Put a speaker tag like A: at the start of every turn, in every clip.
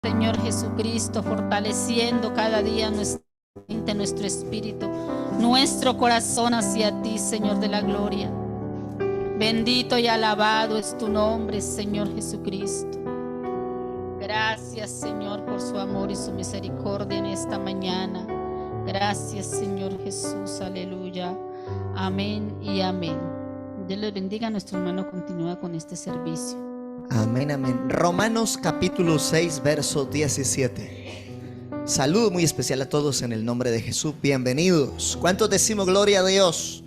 A: Señor Jesucristo, fortaleciendo cada día nuestra mente, nuestro espíritu, nuestro corazón hacia ti, Señor de la gloria. Bendito y alabado es tu nombre, Señor Jesucristo. Gracias, Señor, por su amor y su misericordia en esta mañana. Gracias, Señor Jesús, aleluya. Amén y amén. Dios les bendiga. Nuestro hermano continúa con este servicio.
B: Amén, amén. Romanos capítulo 6, verso 17. Saludo muy especial a todos en el nombre de Jesús. Bienvenidos. ¿Cuántos decimos gloria a Dios?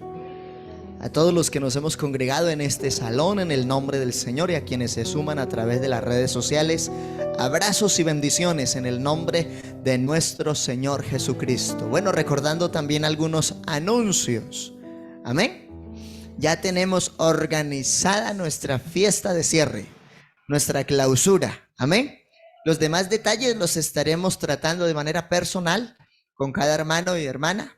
B: A todos los que nos hemos congregado en este salón en el nombre del Señor y a quienes se suman a través de las redes sociales. Abrazos y bendiciones en el nombre de nuestro Señor Jesucristo. Bueno, recordando también algunos anuncios. Amén. Ya tenemos organizada nuestra fiesta de cierre, nuestra clausura. Amén. Los demás detalles los estaremos tratando de manera personal con cada hermano y hermana.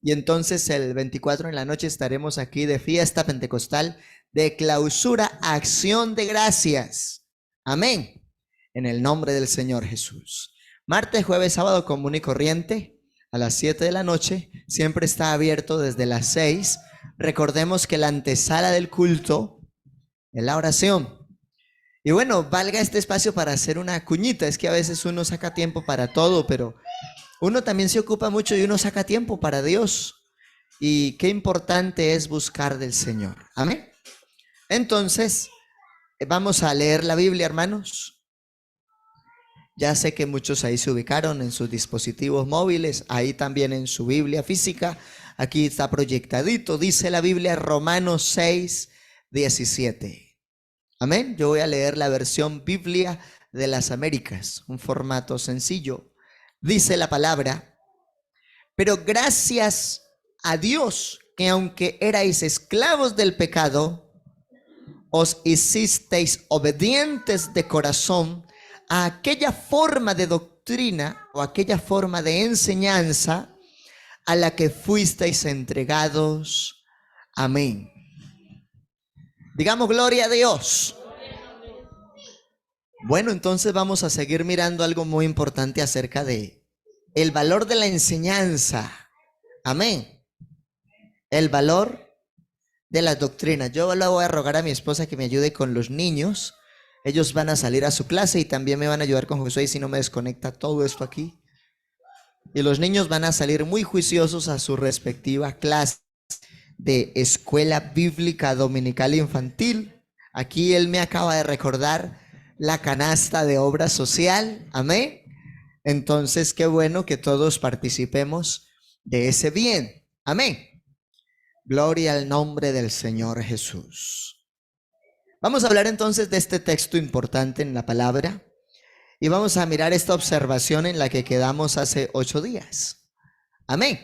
B: Y entonces el 24 en la noche estaremos aquí de fiesta pentecostal de clausura, acción de gracias. Amén. En el nombre del Señor Jesús. Martes, jueves, sábado común y corriente a las 7 de la noche. Siempre está abierto desde las 6. Recordemos que la antesala del culto es la oración. Y bueno, valga este espacio para hacer una cuñita. Es que a veces uno saca tiempo para todo, pero uno también se ocupa mucho y uno saca tiempo para Dios. Y qué importante es buscar del Señor. Amén. Entonces, vamos a leer la Biblia, hermanos. Ya sé que muchos ahí se ubicaron en sus dispositivos móviles, ahí también en su Biblia física. Aquí está proyectadito, dice la Biblia, Romanos 6, 17. Amén. Yo voy a leer la versión Biblia de las Américas, un formato sencillo. Dice la palabra: pero gracias a Dios que aunque erais esclavos del pecado, os hicisteis obedientes de corazón a aquella forma de doctrina o aquella forma de enseñanza a la que fuisteis entregados. Amén. Digamos gloria a Dios. Bueno, entonces vamos a seguir mirando algo muy importante acerca de el valor de la enseñanza. Amén. El valor de las doctrinas. Yo le voy a rogar a mi esposa que me ayude con los niños. Ellos van a salir a su clase y también me van a ayudar con Josué, y si no me desconecta todo esto aquí. Y los niños van a salir muy juiciosos a su respectiva clase de escuela bíblica dominical infantil. Aquí él me acaba de recordar la canasta de obra social. Amén. Entonces, qué bueno que todos participemos de ese bien. Amén. Gloria al nombre del Señor Jesús. Vamos a hablar entonces de este texto importante en la palabra y vamos a mirar esta observación en la que quedamos hace 8 días. Amén.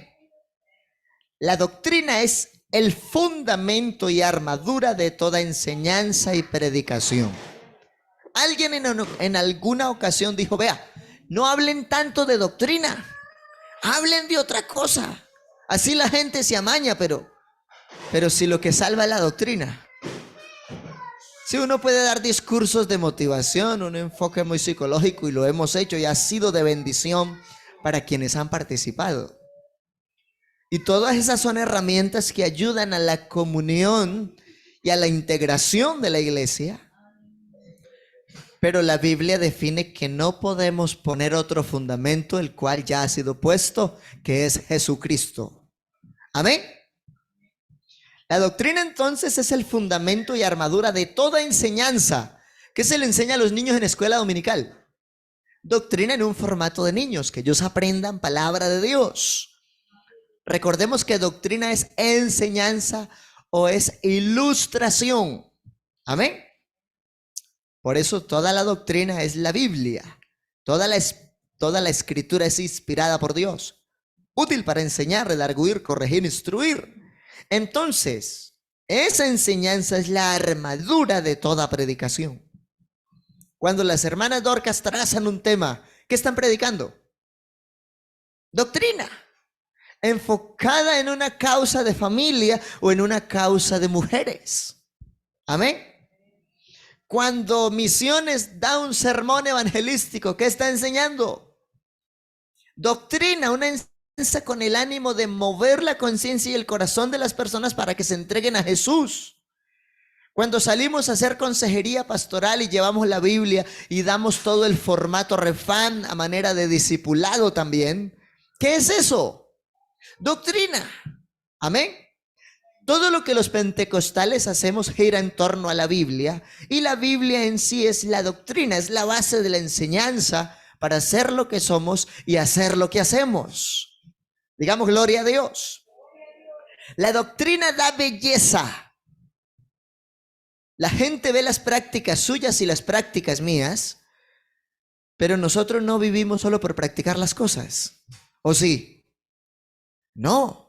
B: La doctrina es el fundamento y armadura de toda enseñanza y predicación. Alguien en alguna ocasión dijo: vea, no hablen tanto de doctrina, hablen de otra cosa. Así la gente se amaña, pero si lo que salva es la doctrina. Si uno puede dar discursos de motivación, un enfoque muy psicológico, y lo hemos hecho y ha sido de bendición para quienes han participado. Y todas esas son herramientas que ayudan a la comunión y a la integración de la iglesia. Pero la Biblia define que no podemos poner otro fundamento, el cual ya ha sido puesto, que es Jesucristo. Amén. La doctrina entonces es el fundamento y armadura de toda enseñanza. ¿Qué se le enseña a los niños en escuela dominical? Doctrina en un formato de niños, que ellos aprendan palabra de Dios. Recordemos que doctrina es enseñanza o es ilustración. Amén. Por eso toda la doctrina es la Biblia. Toda la escritura es inspirada por Dios, útil para enseñar, redarguir, corregir, instruir. Entonces, esa enseñanza es la armadura de toda predicación. Cuando las hermanas Dorcas trazan un tema, ¿qué están predicando? Doctrina, enfocada en una causa de familia o en una causa de mujeres. Amén. Cuando Misiones da un sermón evangelístico, ¿qué está enseñando? Doctrina, una enseñanza con el ánimo de mover la conciencia y el corazón de las personas para que se entreguen a Jesús. Cuando salimos a hacer consejería pastoral y llevamos la Biblia y damos todo el formato refán a manera de discipulado también, ¿qué es eso? Doctrina. Amén. Todo lo que los pentecostales hacemos gira en torno a la Biblia, y la Biblia en sí es la doctrina, es la base de la enseñanza para ser lo que somos y hacer lo que hacemos. Digamos gloria a Dios. La doctrina da belleza. La gente ve las prácticas suyas y las prácticas mías, pero nosotros no vivimos solo por practicar las cosas. ¿O sí? No.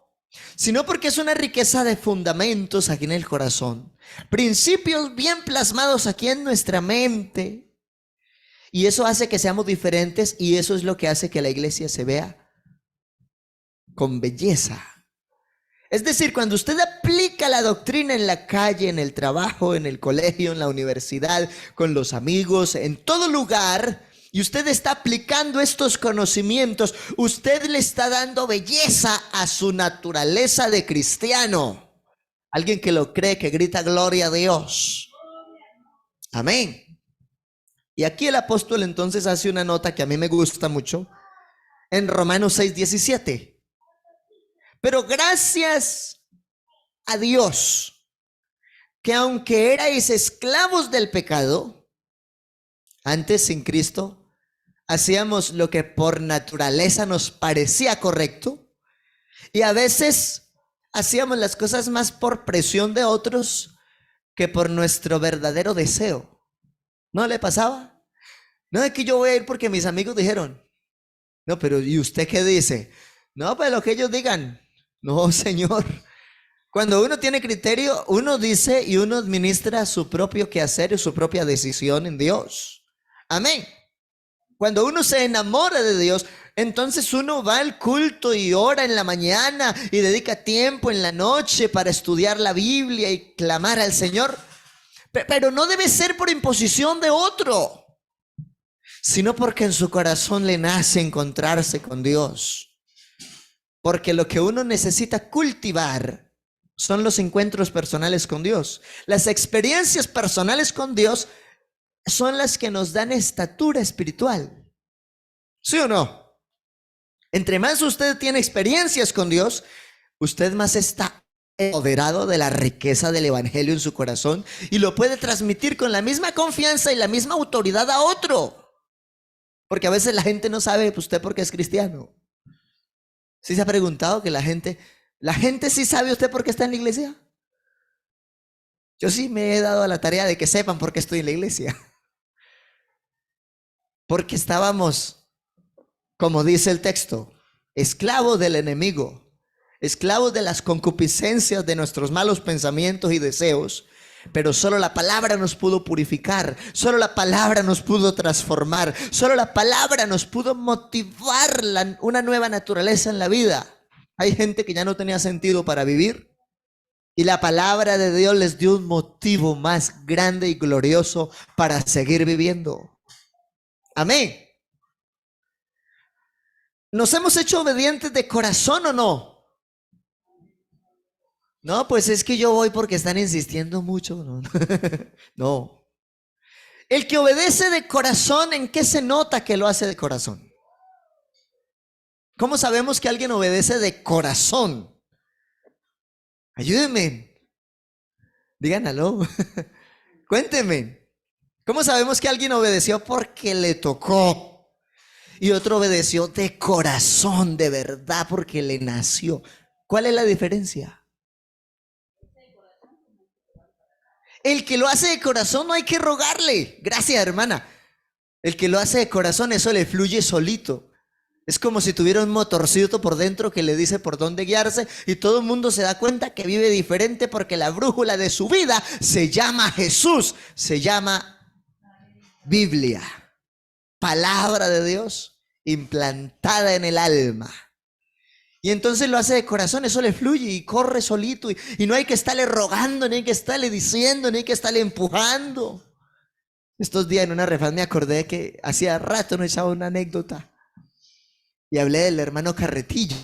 B: Sino porque es una riqueza de fundamentos aquí en el corazón. Principios bien plasmados aquí en nuestra mente. Y eso hace que seamos diferentes, y eso es lo que hace que la iglesia se vea con belleza. Es decir, cuando usted aplica la doctrina en la calle, en el trabajo, en el colegio, en la universidad, con los amigos, en todo lugar, y usted está aplicando estos conocimientos, usted le está dando belleza a su naturaleza de cristiano. Alguien que lo cree, que grita gloria a Dios. Amén. Y aquí el apóstol entonces hace una nota que a mí me gusta mucho, en Romanos 6:17. Pero gracias a Dios, que aunque erais esclavos del pecado, antes sin Cristo, hacíamos lo que por naturaleza nos parecía correcto, y a veces hacíamos las cosas más por presión de otros que por nuestro verdadero deseo. ¿No le pasaba? No es que yo voy a ir porque mis amigos dijeron. No, pero ¿y usted qué dice? No, pues lo que ellos digan. No, Señor. Cuando uno tiene criterio, uno dice y uno administra su propio quehacer y su propia decisión en Dios. Amén. Cuando uno se enamora de Dios, entonces uno va al culto y ora en la mañana y dedica tiempo en la noche para estudiar la Biblia y clamar al Señor. Pero no debe ser por imposición de otro, sino porque en su corazón le nace encontrarse con Dios. Porque lo que uno necesita cultivar son los encuentros personales con Dios. Las experiencias personales con Dios son las que nos dan estatura espiritual. ¿Sí o no? Entre más usted tiene experiencias con Dios, usted más está empoderado de la riqueza del evangelio en su corazón y lo puede transmitir con la misma confianza y la misma autoridad a otro. Porque a veces la gente no sabe usted por qué es cristiano. ¿Sí se ha preguntado que la gente sí sabe usted por qué está en la iglesia? Yo sí me he dado a la tarea de que sepan por qué estoy en la iglesia. Porque estábamos, como dice el texto, esclavos del enemigo, esclavos de las concupiscencias de nuestros malos pensamientos y deseos, pero solo la palabra nos pudo purificar, solo la palabra nos pudo transformar, solo la palabra nos pudo motivar una nueva naturaleza en la vida. Hay gente que ya no tenía sentido para vivir y la palabra de Dios les dio un motivo más grande y glorioso para seguir viviendo. Amén. ¿Nos hemos hecho obedientes de corazón o no? No, pues es que yo voy porque están insistiendo mucho. No. No. El que obedece de corazón, ¿en qué se nota que lo hace de corazón? ¿Cómo sabemos que alguien obedece de corazón? Ayúdenme. Digan aló. Cuéntenme. ¿Cómo sabemos que alguien obedeció porque le tocó y otro obedeció de corazón, de verdad, porque le nació? ¿Cuál es la diferencia? El que lo hace de corazón no hay que rogarle. Gracias, hermana. El que lo hace de corazón, eso le fluye solito. Es como si tuviera un motorcito por dentro que le dice por dónde guiarse, y todo el mundo se da cuenta que vive diferente porque la brújula de su vida se llama Jesús, se llama Biblia, palabra de Dios implantada en el alma. Y entonces lo hace de corazón, eso le fluye y corre solito, y no hay que estarle rogando, ni hay que estarle diciendo, ni hay que estarle empujando. Estos días en una refaz me acordé que hacía rato no echaba una anécdota y hablé del hermano Carretilla.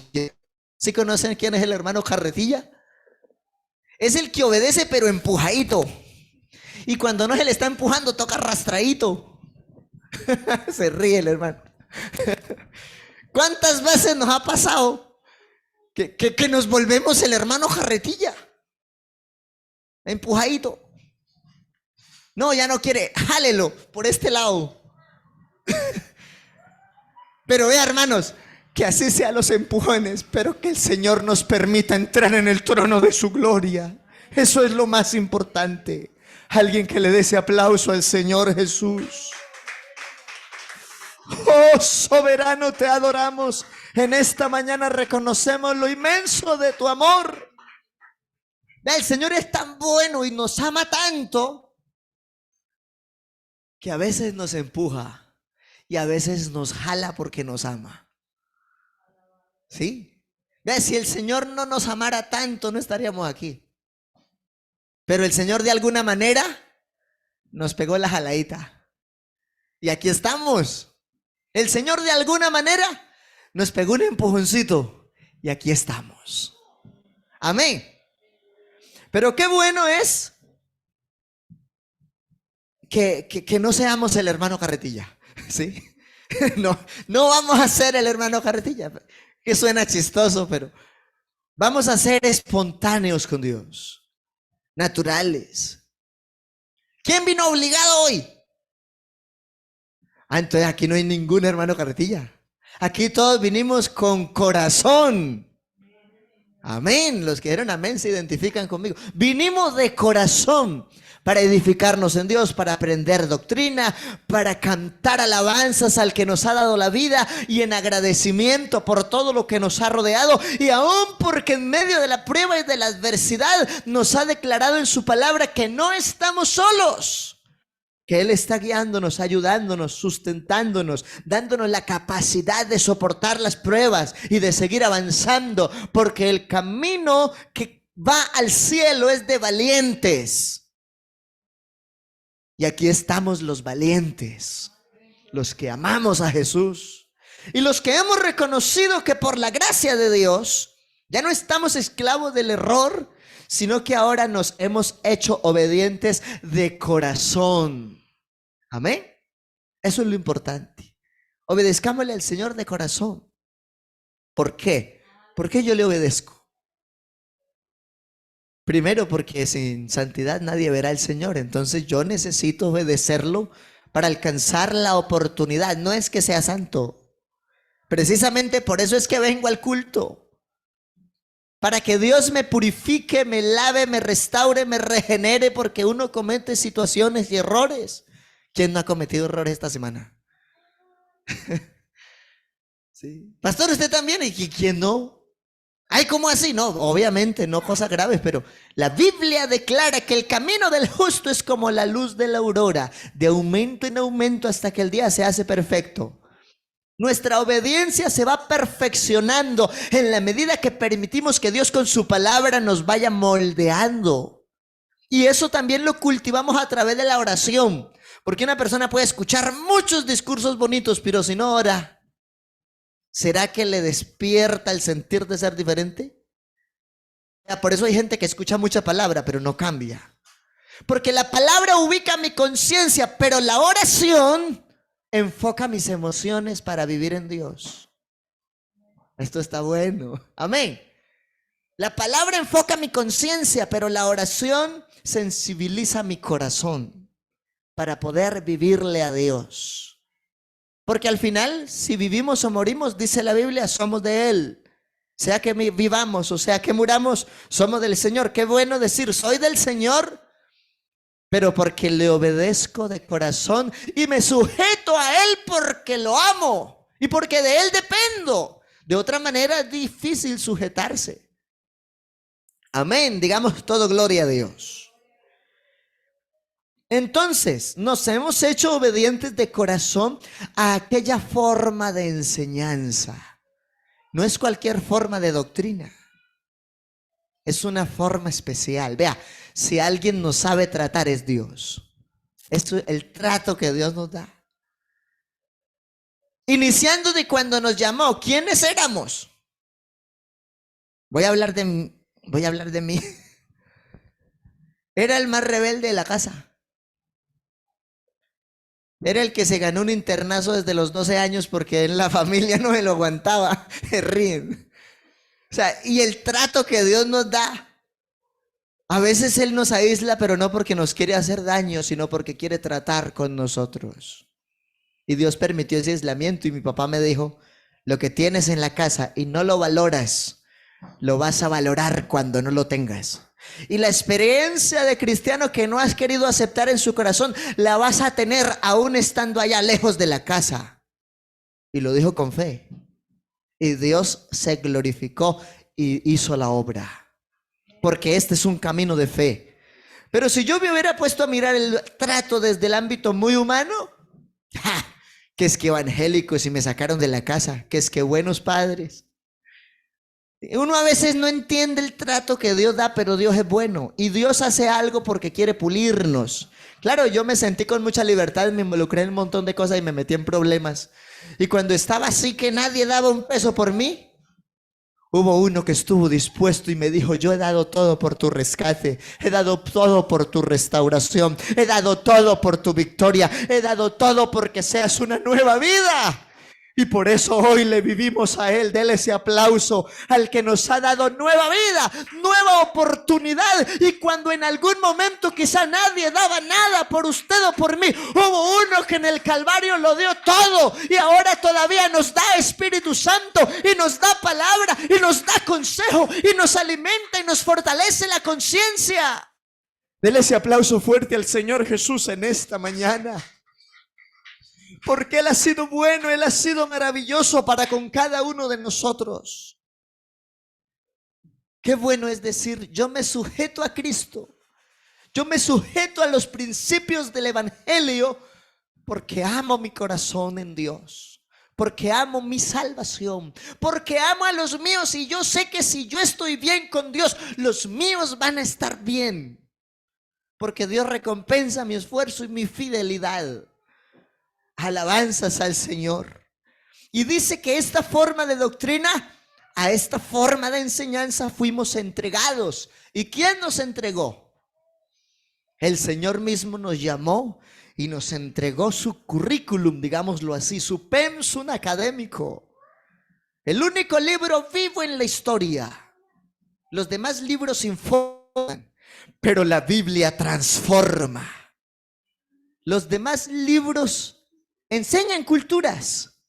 B: ¿Sí conocen quién es el hermano Carretilla? Es el que obedece pero empujadito. Y cuando no se le está empujando, toca arrastradito. Se ríe el hermano. ¿Cuántas veces nos ha pasado que nos volvemos el hermano Carretilla? Empujadito. No, ya no quiere, jálelo por este lado. Pero vea, hermanos, que así sean los empujones, pero que el Señor nos permita entrar en el trono de su gloria. Eso es lo más importante. Alguien que le dé ese aplauso al Señor Jesús. Oh, soberano, te adoramos. En esta mañana reconocemos lo inmenso de tu amor. El Señor es tan bueno y nos ama tanto que a veces nos empuja y a veces nos jala porque nos ama. ¿Sí? Ve, si el Señor no nos amara tanto, no estaríamos aquí. Pero el Señor de alguna manera nos pegó la jaladita. Y aquí estamos. El Señor de alguna manera nos pegó un empujoncito. Y aquí estamos. Amén. Pero qué bueno es que no seamos el hermano Carretilla. ¿Sí? No vamos a ser el hermano Carretilla. Que suena chistoso, pero vamos a ser espontáneos con Dios. Naturales. ¿Quién vino obligado hoy? Entonces aquí no hay ningún hermano Carretilla. Aquí todos vinimos con corazón. Amén. Los que dijeron amén se identifican conmigo. Vinimos de corazón para edificarnos en Dios, para aprender doctrina, para cantar alabanzas al que nos ha dado la vida y en agradecimiento por todo lo que nos ha rodeado, y aún porque en medio de la prueba y de la adversidad nos ha declarado en su palabra que no estamos solos, que Él está guiándonos, ayudándonos, sustentándonos, dándonos la capacidad de soportar las pruebas y de seguir avanzando, porque el camino que va al cielo es de valientes. Y aquí estamos los valientes, los que amamos a Jesús y los que hemos reconocido que por la gracia de Dios ya no estamos esclavos del error, sino que ahora nos hemos hecho obedientes de corazón. Amén. Eso es lo importante. Obedezcámosle al Señor de corazón. ¿Por qué? ¿Por qué yo le obedezco? Primero, porque sin santidad nadie verá al Señor. Entonces yo necesito obedecerlo para alcanzar la oportunidad. No es que sea santo. Precisamente por eso es que vengo al culto. Para que Dios me purifique, me lave, me restaure, me regenere, porque uno comete situaciones y errores. ¿Quién no ha cometido errores esta semana? ¿Sí? Pastor, ¿usted también? ¿Y quién no? Ay, ¿cómo así? No, obviamente no cosas graves, pero la Biblia declara que el camino del justo es como la luz de la aurora, de aumento en aumento hasta que el día se hace perfecto. Nuestra obediencia se va perfeccionando en la medida que permitimos que Dios con su palabra nos vaya moldeando. Y eso también lo cultivamos a través de la oración, porque una persona puede escuchar muchos discursos bonitos, pero si no ora, ¿será que le despierta el sentir de ser diferente? Por eso hay gente que escucha mucha palabra, pero no cambia. Porque la palabra ubica mi conciencia, pero la oración enfoca mis emociones para vivir en Dios. Esto está bueno. Amén. La palabra enfoca mi conciencia, pero la oración sensibiliza mi corazón para poder vivirle a Dios. Porque al final, si vivimos o morimos, dice la Biblia, somos de Él. Sea que vivamos o sea que muramos, somos del Señor. Qué bueno decir, soy del Señor, pero porque le obedezco de corazón y me sujeto a Él porque lo amo y porque de Él dependo. De otra manera es difícil sujetarse. Amén. Digamos todo gloria a Dios. Entonces, nos hemos hecho obedientes de corazón a aquella forma de enseñanza. No es cualquier forma de doctrina. Es una forma especial. Vea, si alguien nos sabe tratar es Dios. Esto es el trato que Dios nos da. Iniciando de cuando nos llamó, ¿quiénes éramos? Voy a hablar de mí. Era el más rebelde de la casa. Era el que se ganó un internazo desde los 12 años porque en la familia no me lo aguantaba. Se ríen. O sea, y el trato que Dios nos da. A veces Él nos aísla, pero no porque nos quiere hacer daño, sino porque quiere tratar con nosotros. Y Dios permitió ese aislamiento y mi papá me dijo, lo que tienes en la casa y no lo valoras, lo vas a valorar cuando no lo tengas. Y la experiencia de cristiano que no has querido aceptar en su corazón, la vas a tener aún estando allá lejos de la casa. Y lo dijo con fe. Y Dios se glorificó y hizo la obra. Porque este es un camino de fe. Pero si yo me hubiera puesto a mirar el trato desde el ámbito muy humano, ¡ja!, que es que evangélicos y me sacaron de la casa, que es que buenos padres. Uno a veces no entiende el trato que Dios da, pero Dios es bueno y Dios hace algo porque quiere pulirnos. Claro, yo me sentí con mucha libertad, me involucré en un montón de cosas y me metí en problemas. Y cuando estaba así que nadie daba un peso por mí, hubo uno que estuvo dispuesto y me dijo, yo he dado todo por tu rescate, he dado todo por tu restauración, he dado todo por tu victoria, he dado todo porque seas una nueva vida. Y por eso hoy le vivimos a Él. Dele ese aplauso al que nos ha dado nueva vida, nueva oportunidad. Y cuando en algún momento quizá nadie daba nada por usted o por mí, hubo uno que en el Calvario lo dio todo. Y ahora todavía nos da Espíritu Santo y nos da palabra y nos da consejo y nos alimenta y nos fortalece la conciencia. Dele ese aplauso fuerte al Señor Jesús en esta mañana. Porque Él ha sido bueno, Él ha sido maravilloso para con cada uno de nosotros. Qué bueno es decir, yo me sujeto a Cristo. Yo me sujeto a los principios del Evangelio porque amo mi corazón en Dios. Porque amo mi salvación. Porque amo a los míos y yo sé que si yo estoy bien con Dios, los míos van a estar bien. Porque Dios recompensa mi esfuerzo y mi fidelidad. Alabanzas al Señor. Y dice que esta forma de doctrina, a esta forma de enseñanza fuimos entregados. ¿Y quién nos entregó? El Señor mismo nos llamó y nos entregó su currículum, digámoslo así, su pensum académico. El único libro vivo en la historia. Los demás libros informan, pero la Biblia transforma. Los demás libros enseñan culturas,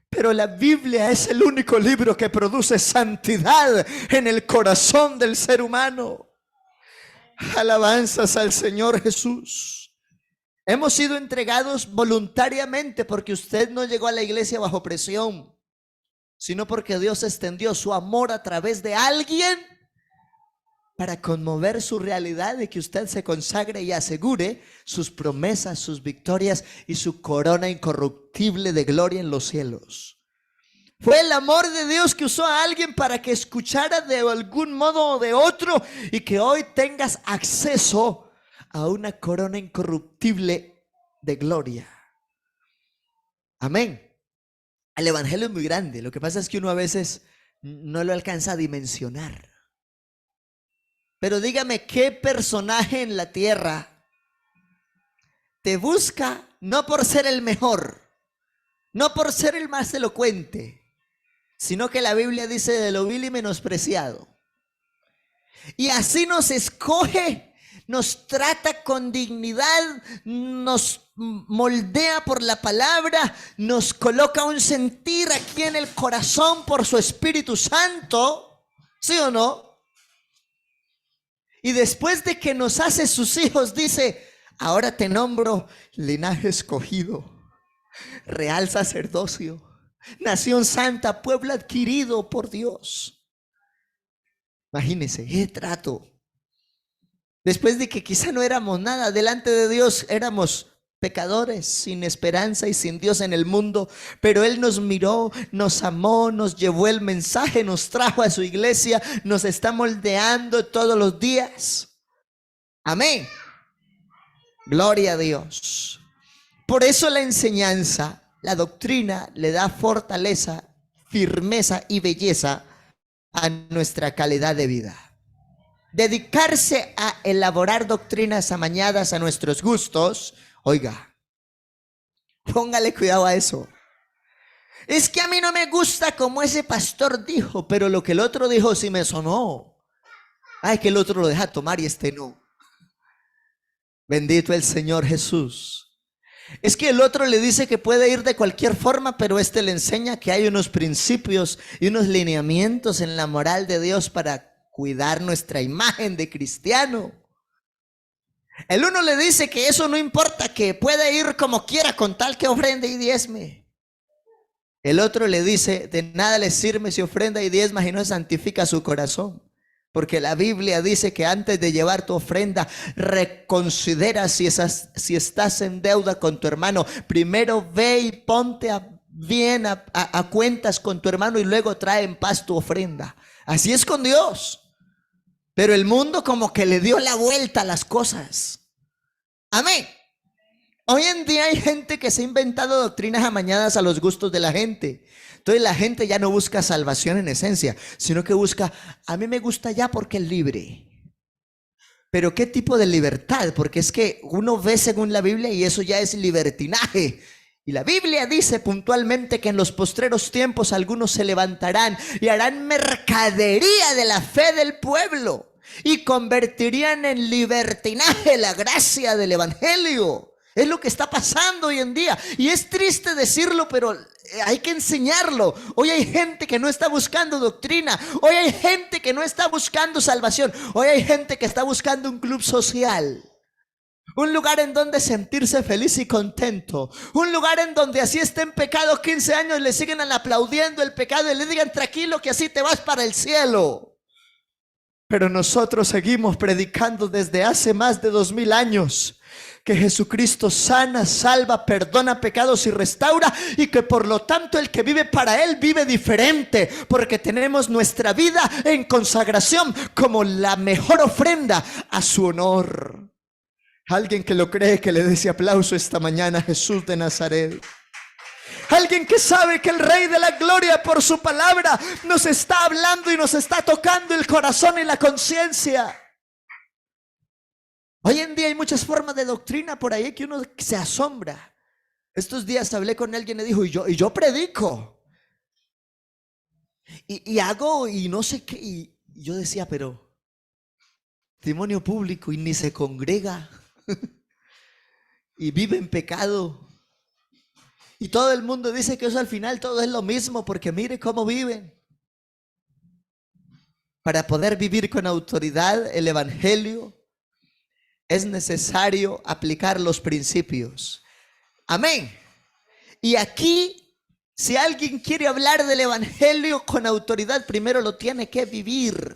B: pero la Biblia es el único libro que produce santidad en el corazón del ser humano. Alabanzas al Señor Jesús. Hemos sido entregados voluntariamente porque usted no llegó a la iglesia bajo presión, sino porque Dios extendió su amor a través de alguien para conmover su realidad de que usted se consagre y asegure sus promesas, sus victorias y su corona incorruptible de gloria en los cielos. Fue el amor de Dios que usó a alguien para que escuchara de algún modo o de otro y que hoy tengas acceso a una corona incorruptible de gloria. Amén. El evangelio es muy grande. Lo que pasa es que uno a veces no lo alcanza a dimensionar. Pero dígame, ¿qué personaje en la tierra te busca no por ser el mejor, no por ser el más elocuente, sino que la Biblia dice de lo vil y menospreciado? Y así nos escoge, nos trata con dignidad, nos moldea por la palabra, nos coloca un sentir aquí en el corazón por su Espíritu Santo, ¿sí o no? Y después de que nos hace sus hijos, dice, ahora te nombro linaje escogido, real sacerdocio, nación santa, pueblo adquirido por Dios. Imagínense, qué trato. Después de que quizá no éramos nada, delante de Dios éramos pecadores, sin esperanza y sin Dios en el mundo, pero Él nos miró, nos amó, nos llevó el mensaje, nos trajo a su iglesia, nos está moldeando todos los días. Amén. Gloria a Dios. Por eso la enseñanza, la doctrina le da fortaleza, firmeza y belleza a nuestra calidad de vida. Dedicarse a elaborar doctrinas amañadas a nuestros gustos, oiga, póngale cuidado a eso. Es que a mí no me gusta como ese pastor dijo, pero lo que el otro dijo sí me sonó. Ay, que el otro lo deja tomar y este no. Bendito el Señor Jesús. Es que el otro le dice que puede ir de cualquier forma, pero este le enseña que hay unos principios y unos lineamientos en la moral de Dios para cuidar nuestra imagen de cristiano. El uno le dice que eso no importa, que puede ir como quiera con tal que ofrende y diezme. El otro le dice, de nada le sirve si ofrenda y diezma y no santifica su corazón. Porque la Biblia dice que antes de llevar tu ofrenda, reconsidera si estás en deuda con tu hermano. Primero ve y ponte bien a cuentas con tu hermano y luego trae en paz tu ofrenda. Así es con Dios. Pero el mundo como que le dio la vuelta a las cosas. Amén. Hoy en día hay gente que se ha inventado doctrinas amañadas a los gustos de la gente. Entonces la gente ya no busca salvación en esencia, sino que busca, a mí me gusta ya porque es libre. Pero ¿qué tipo de libertad? Porque es que uno ve según la Biblia y eso ya es libertinaje. Y la Biblia dice puntualmente que en los postreros tiempos algunos se levantarán y harán mercadería de la fe del pueblo y convertirían en libertinaje la gracia del evangelio. Es lo que está pasando hoy en día. Y es triste decirlo, pero hay que enseñarlo. Hoy hay gente que no está buscando doctrina. Hoy hay gente que no está buscando salvación. Hoy hay gente que está buscando un club social. Un lugar en donde sentirse feliz y contento. Un lugar en donde así esté en pecado 15 años, le siguen aplaudiendo el pecado y le digan tranquilo que así te vas para el cielo. Pero nosotros seguimos predicando desde hace más de 2000 años que Jesucristo sana, salva, perdona pecados y restaura, y que por lo tanto el que vive para Él vive diferente, porque tenemos nuestra vida en consagración como la mejor ofrenda a su honor. Alguien que lo cree, que le dé ese aplauso esta mañana a Jesús de Nazaret. Alguien que sabe que el Rey de la Gloria por su palabra nos está hablando y nos está tocando el corazón y la conciencia. Hoy en día hay muchas formas de doctrina por ahí que uno se asombra. Estos días hablé con alguien y dijo, y yo predico. Y hago y no sé qué. Y yo decía, pero testimonio público y ni se congrega. Y vive en pecado. Y todo el mundo dice que eso al final todo es lo mismo, porque mire cómo viven. Para poder vivir con autoridad el evangelio, es necesario aplicar los principios. Amén. Y aquí, si alguien quiere hablar del evangelio con autoridad, primero lo tiene que vivir.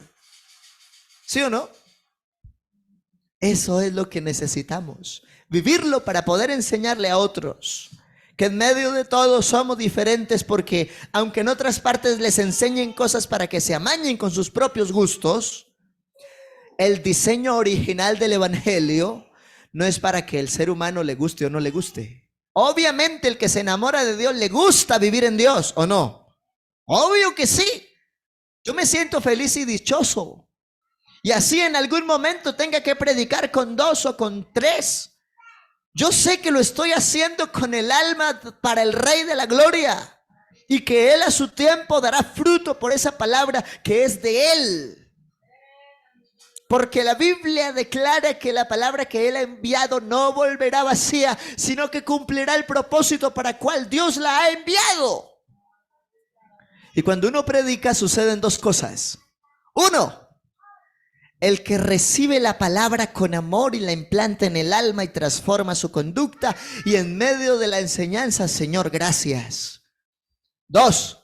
B: ¿Sí o no? Eso es lo que necesitamos. Vivirlo para poder enseñarle a otros. Que en medio de todo somos diferentes, porque aunque en otras partes les enseñen cosas para que se amañen con sus propios gustos, el diseño original del evangelio no es para que el ser humano le guste o no le guste. Obviamente el que se enamora de Dios le gusta vivir en Dios, ¿o no? Obvio que sí. Yo me siento feliz y dichoso. Y así en algún momento tenga que predicar con 2 o con 3. Yo sé que lo estoy haciendo con el alma para el Rey de la Gloria. Y que Él a su tiempo dará fruto por esa palabra que es de Él. Porque la Biblia declara que la palabra que Él ha enviado no volverá vacía, sino que cumplirá el propósito para el cual Dios la ha enviado. Y cuando uno predica suceden 2 cosas. 1, el que recibe la palabra con amor y la implanta en el alma y transforma su conducta, y en medio de la enseñanza, Señor, gracias. 2,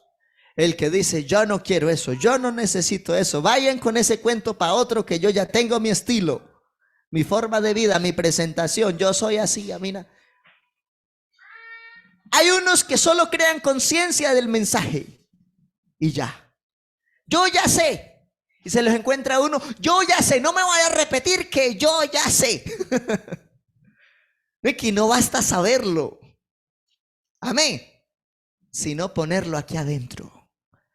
B: el que dice, yo no quiero eso, yo no necesito eso, vayan con ese cuento para otro, que yo ya tengo mi estilo, mi forma de vida, mi presentación, yo soy así, mira. Hay unos que solo crean conciencia del mensaje y ya. Yo ya sé. Y se los encuentra uno, yo ya sé, no me voy a repetir que yo ya sé. Ve que no basta saberlo. Amén. Sino ponerlo aquí adentro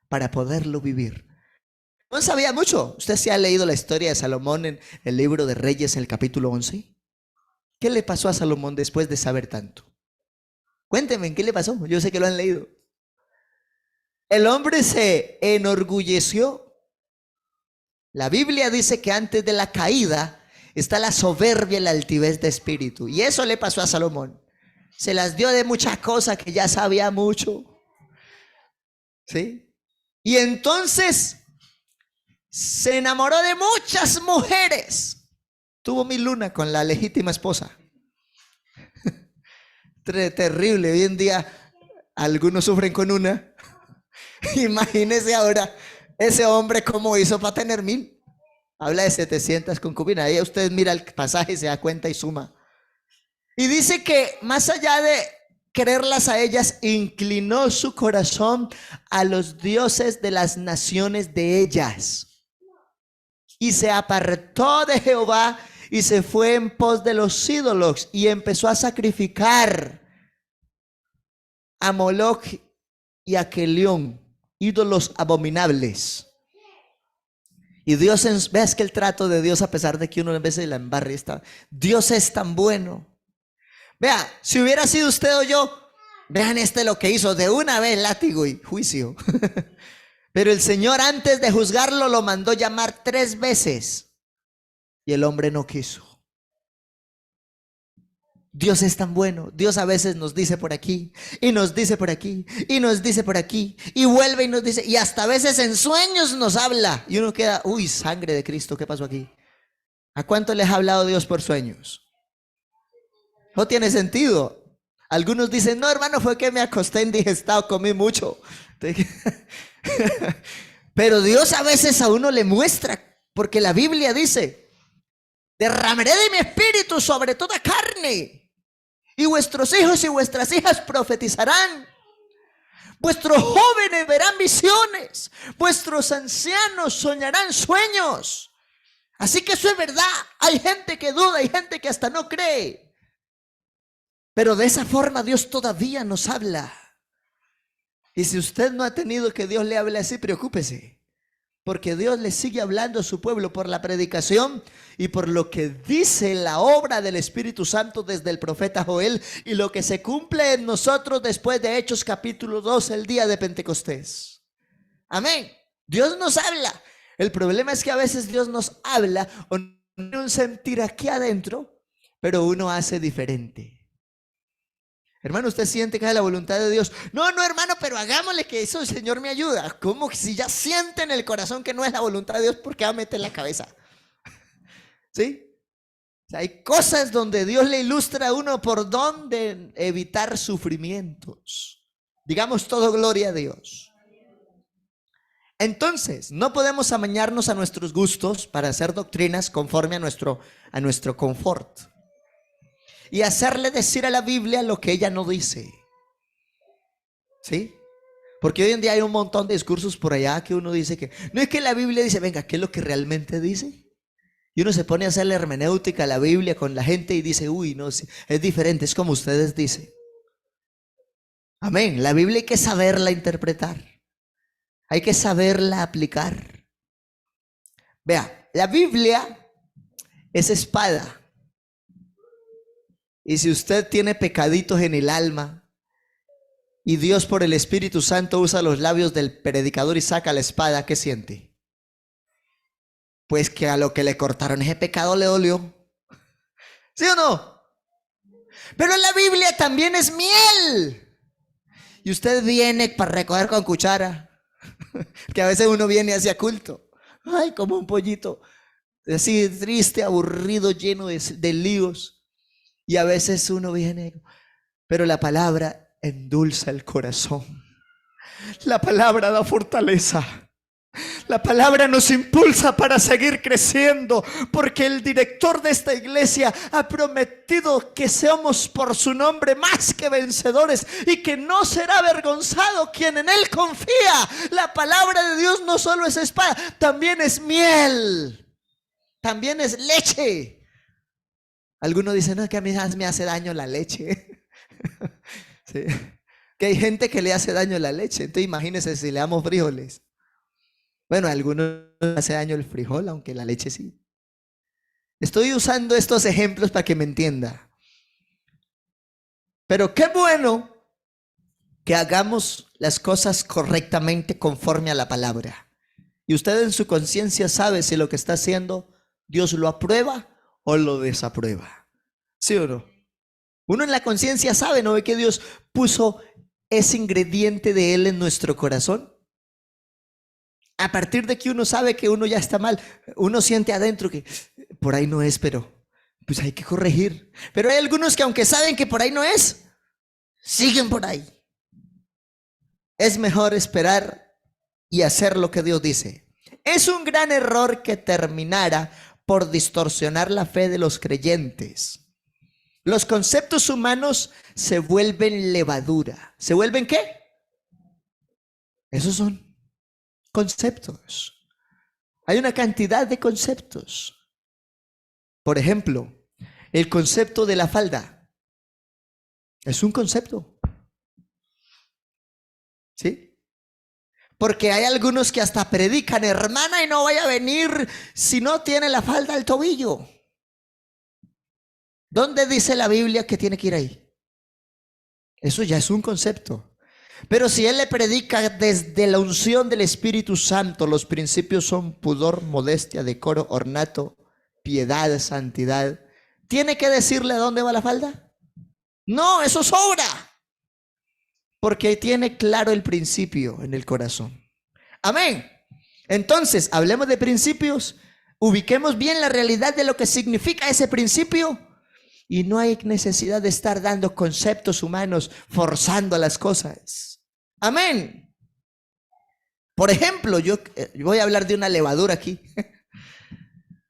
B: para poderlo vivir. No sabía mucho. ¿Usted se ha leído la historia de Salomón en el libro de Reyes, en el capítulo 11? ¿Qué le pasó a Salomón después de saber tanto? Cuéntenme, ¿qué le pasó? Yo sé que lo han leído. El hombre se enorgulleció. La Biblia dice que antes de la caída está la soberbia y la altivez de espíritu. Y eso le pasó a Salomón. Se las dio de muchas cosas que ya sabía mucho. ¿Sí? Y entonces se enamoró de muchas mujeres. Tuvo 1000 lunas con la legítima esposa. Terrible. Hoy en día algunos sufren con una. Imagínese ahora ese hombre cómo hizo para tener 1000. Habla de 700 concubinas. Ahí usted mira el pasaje, se da cuenta y suma. Y dice que más allá de quererlas a ellas, inclinó su corazón a los dioses de las naciones de ellas. Y se apartó de Jehová y se fue en pos de los ídolos y empezó a sacrificar a Moloch y a Kelión, ídolos abominables. Y Dios, veas que el trato de Dios, a pesar de que uno a veces la embarre, Dios es tan bueno. Vea, si hubiera sido usted o yo, vean lo que hizo, de una vez látigo y juicio. Pero el Señor, antes de juzgarlo, lo mandó llamar 3 veces y el hombre no quiso. Dios es tan bueno. Dios a veces nos dice por aquí y nos dice por aquí y nos dice por aquí y vuelve y nos dice, y hasta a veces en sueños nos habla y uno queda, uy, sangre de Cristo, ¿qué pasó aquí? ¿A cuánto les ha hablado Dios por sueños? No tiene sentido. Algunos dicen, no, hermano, fue que me acosté indigestado, comí mucho. Pero Dios a veces a uno le muestra, porque la Biblia dice, derramaré de mi espíritu sobre toda carne, y vuestros hijos y vuestras hijas profetizarán, vuestros jóvenes verán visiones, vuestros ancianos soñarán sueños. Así que eso es verdad. Hay gente que duda, hay gente que hasta no cree. Pero de esa forma Dios todavía nos habla. Y si usted no ha tenido que Dios le hable así, preocúpese. Porque Dios le sigue hablando a su pueblo por la predicación y por lo que dice la obra del Espíritu Santo desde el profeta Joel y lo que se cumple en nosotros después de Hechos capítulo 2, el día de Pentecostés. Amén. Dios nos habla. El problema es que a veces Dios nos habla o no un sentir aquí adentro, pero uno hace diferente. Hermano, ¿usted siente que es la voluntad de Dios? No, hermano, pero hagámosle que eso el Señor me ayuda. ¿Cómo? Si ya siente en el corazón que no es la voluntad de Dios, ¿por qué va a meter la cabeza? ¿Sí? O sea, hay cosas donde Dios le ilustra a uno por dónde evitar sufrimientos. Digamos todo gloria a Dios. Entonces, no podemos amañarnos a nuestros gustos para hacer doctrinas conforme a nuestro confort. Y hacerle decir a la Biblia lo que ella no dice. ¿Sí? Porque hoy en día hay un montón de discursos por allá que uno dice que no es que la Biblia dice, venga, ¿qué es lo que realmente dice? Y uno se pone a hacer la hermenéutica a la Biblia con la gente y dice, uy, no, es diferente, es como ustedes dicen. Amén. La Biblia hay que saberla interpretar. Hay que saberla aplicar. Vea, la Biblia es espada. Y si usted tiene pecaditos en el alma y Dios por el Espíritu Santo usa los labios del predicador y saca la espada, ¿qué siente? Pues que a lo que le cortaron ese pecado le dolió. ¿Sí o no? Pero la Biblia también es miel. Y usted viene para recoger con cuchara. Que a veces uno viene hacia culto. Ay, como un pollito. Así triste, aburrido, lleno de líos. Y a veces uno viene, pero la palabra endulza el corazón. La palabra da fortaleza. La palabra nos impulsa para seguir creciendo, porque el director de esta iglesia ha prometido que seamos por su nombre más que vencedores y que no será avergonzado quien en él confía. La palabra de Dios no solo es espada, también es miel, también es leche. Algunos dicen, no, es que a mí me hace daño la leche. Sí. Que hay gente que le hace daño la leche. Entonces imagínense si le damos frijoles. Bueno, a algunos le hace daño el frijol, aunque la leche sí. Estoy usando estos ejemplos para que me entienda. Pero qué bueno que hagamos las cosas correctamente conforme a la palabra. Y usted en su conciencia sabe si lo que está haciendo Dios lo aprueba o lo desaprueba. ¿Sí o no? Uno en la conciencia sabe, ¿no ve que Dios puso ese ingrediente de Él en nuestro corazón? A partir de que uno sabe que uno ya está mal, uno siente adentro que por ahí no es, pero pues hay que corregir. Pero hay algunos que aunque saben que por ahí no es, siguen por ahí. Es mejor esperar y hacer lo que Dios dice. Es un gran error que terminara por distorsionar la fe de los creyentes. Los conceptos humanos se vuelven levadura. ¿Se vuelven qué? Esos son conceptos. Hay una cantidad de conceptos. Por ejemplo, el concepto de la falda es un concepto. ¿Sí? Porque hay algunos que hasta predican, hermana, y no vaya a venir si no tiene la falda al tobillo. ¿Dónde dice la Biblia que tiene que ir ahí? Eso ya es un concepto. Pero si él le predica desde la unción del Espíritu Santo, los principios son pudor, modestia, decoro, ornato, piedad, santidad, ¿tiene que decirle a dónde va la falda? No, eso sobra. Porque tiene claro el principio en el corazón. Amén. Entonces, hablemos de principios, ubiquemos bien la realidad de lo que significa ese principio. Y no hay necesidad de estar dando conceptos humanos, forzando las cosas. Amén. Por ejemplo, yo voy a hablar de una levadura aquí.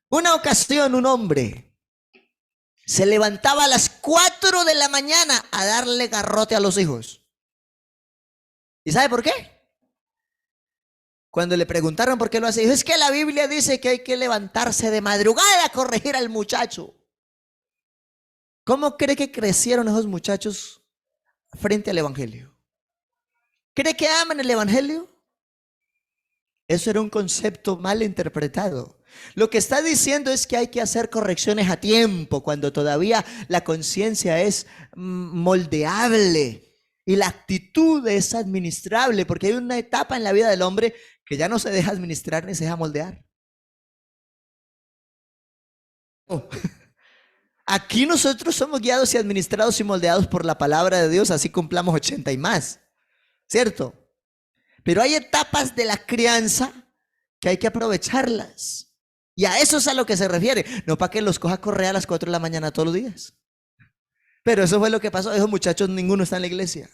B: Una ocasión un hombre se levantaba a las 4 de la mañana a darle garrote a los hijos. ¿Y sabe por qué? Cuando le preguntaron por qué lo hace, dijo, es que la Biblia dice que hay que levantarse de madrugada a corregir al muchacho. ¿Cómo cree que crecieron esos muchachos frente al Evangelio? ¿Cree que aman el Evangelio? Eso era un concepto mal interpretado. Lo que está diciendo es que hay que hacer correcciones a tiempo, cuando todavía la conciencia es moldeable y la actitud es administrable, porque hay una etapa en la vida del hombre que ya no se deja administrar ni se deja moldear. Oh. Aquí nosotros somos guiados y administrados y moldeados por la palabra de Dios, así cumplamos 80 y más, ¿cierto? Pero hay etapas de la crianza que hay que aprovecharlas. Y a eso es a lo que se refiere. No para que los coja a correr a las 4 de la mañana todos los días. Pero eso fue lo que pasó. Esos muchachos, ninguno está en la iglesia.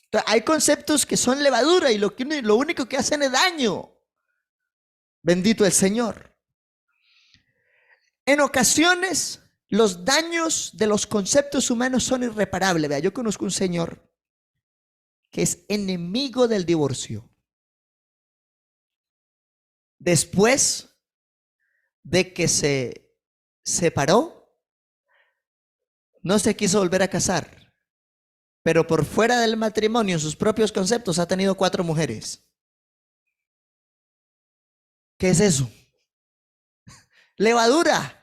B: Entonces, hay conceptos que son levadura y lo único que hacen es daño. Bendito el Señor. En ocasiones, los daños de los conceptos humanos son irreparables. Vea, yo conozco un señor que es enemigo del divorcio. Después de que se separó, no se quiso volver a casar, pero por fuera del matrimonio, en sus propios conceptos, ha tenido 4 mujeres. ¿Qué es eso? Levadura.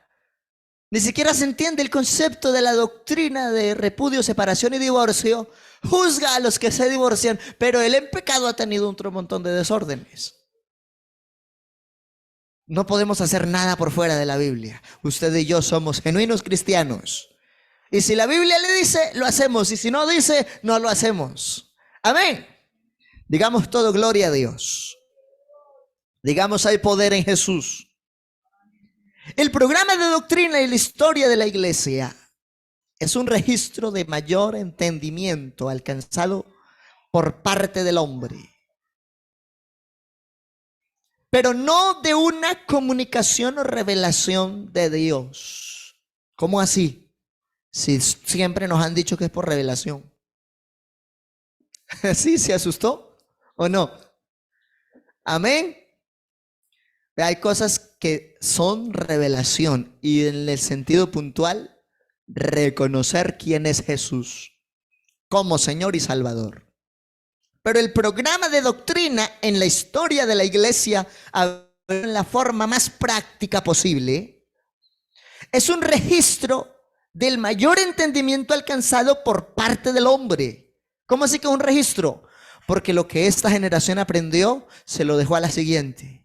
B: Ni siquiera se entiende el concepto de la doctrina de repudio, separación y divorcio. Juzga a los que se divorcian, pero él en pecado ha tenido otro montón de desórdenes. No podemos hacer nada por fuera de la Biblia. Usted y yo somos genuinos cristianos. Y si la Biblia le dice, lo hacemos. Y si no dice, no lo hacemos. Amén. Digamos todo gloria a Dios. Digamos hay poder en Jesús. El programa de doctrina y la historia de la iglesia es un registro de mayor entendimiento alcanzado por parte del hombre, pero no de una comunicación o revelación de Dios. ¿Cómo así? Si siempre nos han dicho que es por revelación. ¿Sí? ¿Se asustó o no? Amén. Hay cosas que son revelación y en el sentido puntual, reconocer quién es Jesús como Señor y Salvador. Pero el programa de doctrina en la historia de la iglesia, en la forma más práctica posible, es un registro del mayor entendimiento alcanzado por parte del hombre. ¿Cómo así que es un registro? Porque lo que esta generación aprendió, se lo dejó a la siguiente.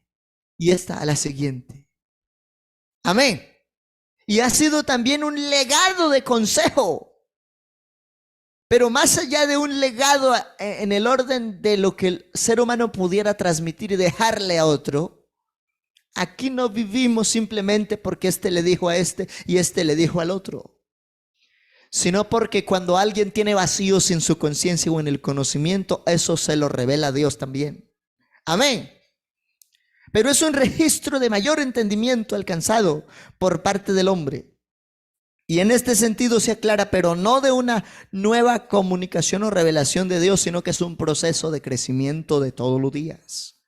B: Y esta a la siguiente. Amén. Y ha sido también un legado de consejo. Pero más allá de un legado en el orden de lo que el ser humano pudiera transmitir y dejarle a otro, aquí no vivimos simplemente porque este le dijo a este y este le dijo al otro, sino porque cuando alguien tiene vacíos en su conciencia o en el conocimiento, eso se lo revela Dios también. Amén. Pero es un registro de mayor entendimiento alcanzado por parte del hombre. Y en este sentido se aclara, pero no de una nueva comunicación o revelación de Dios, sino que es un proceso de crecimiento de todos los días.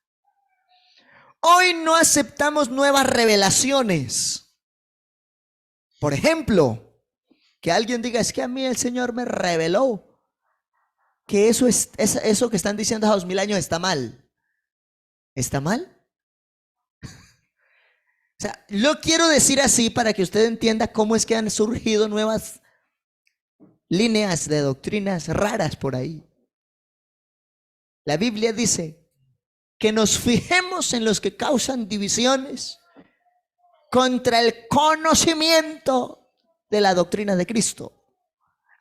B: Hoy no aceptamos nuevas revelaciones. Por ejemplo, que alguien diga, es que a mí el Señor me reveló que eso que están diciendo hace 2000 años está mal. ¿Está mal? O sea, lo quiero decir así para que usted entienda cómo es que han surgido nuevas líneas de doctrinas raras por ahí. La Biblia dice que nos fijemos en los que causan divisiones contra el conocimiento de la doctrina de Cristo.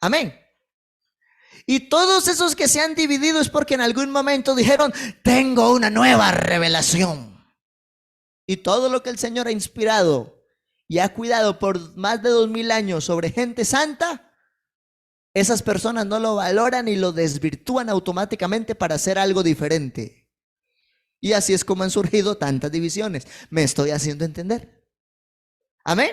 B: Amén. Y todos esos que se han dividido es porque en algún momento dijeron, tengo una nueva revelación. Y todo lo que el Señor ha inspirado y ha cuidado por más de 2000 años sobre gente santa, esas personas no lo valoran y lo desvirtúan automáticamente para hacer algo diferente. Y así es como han surgido tantas divisiones. ¿Me estoy haciendo entender? Amén.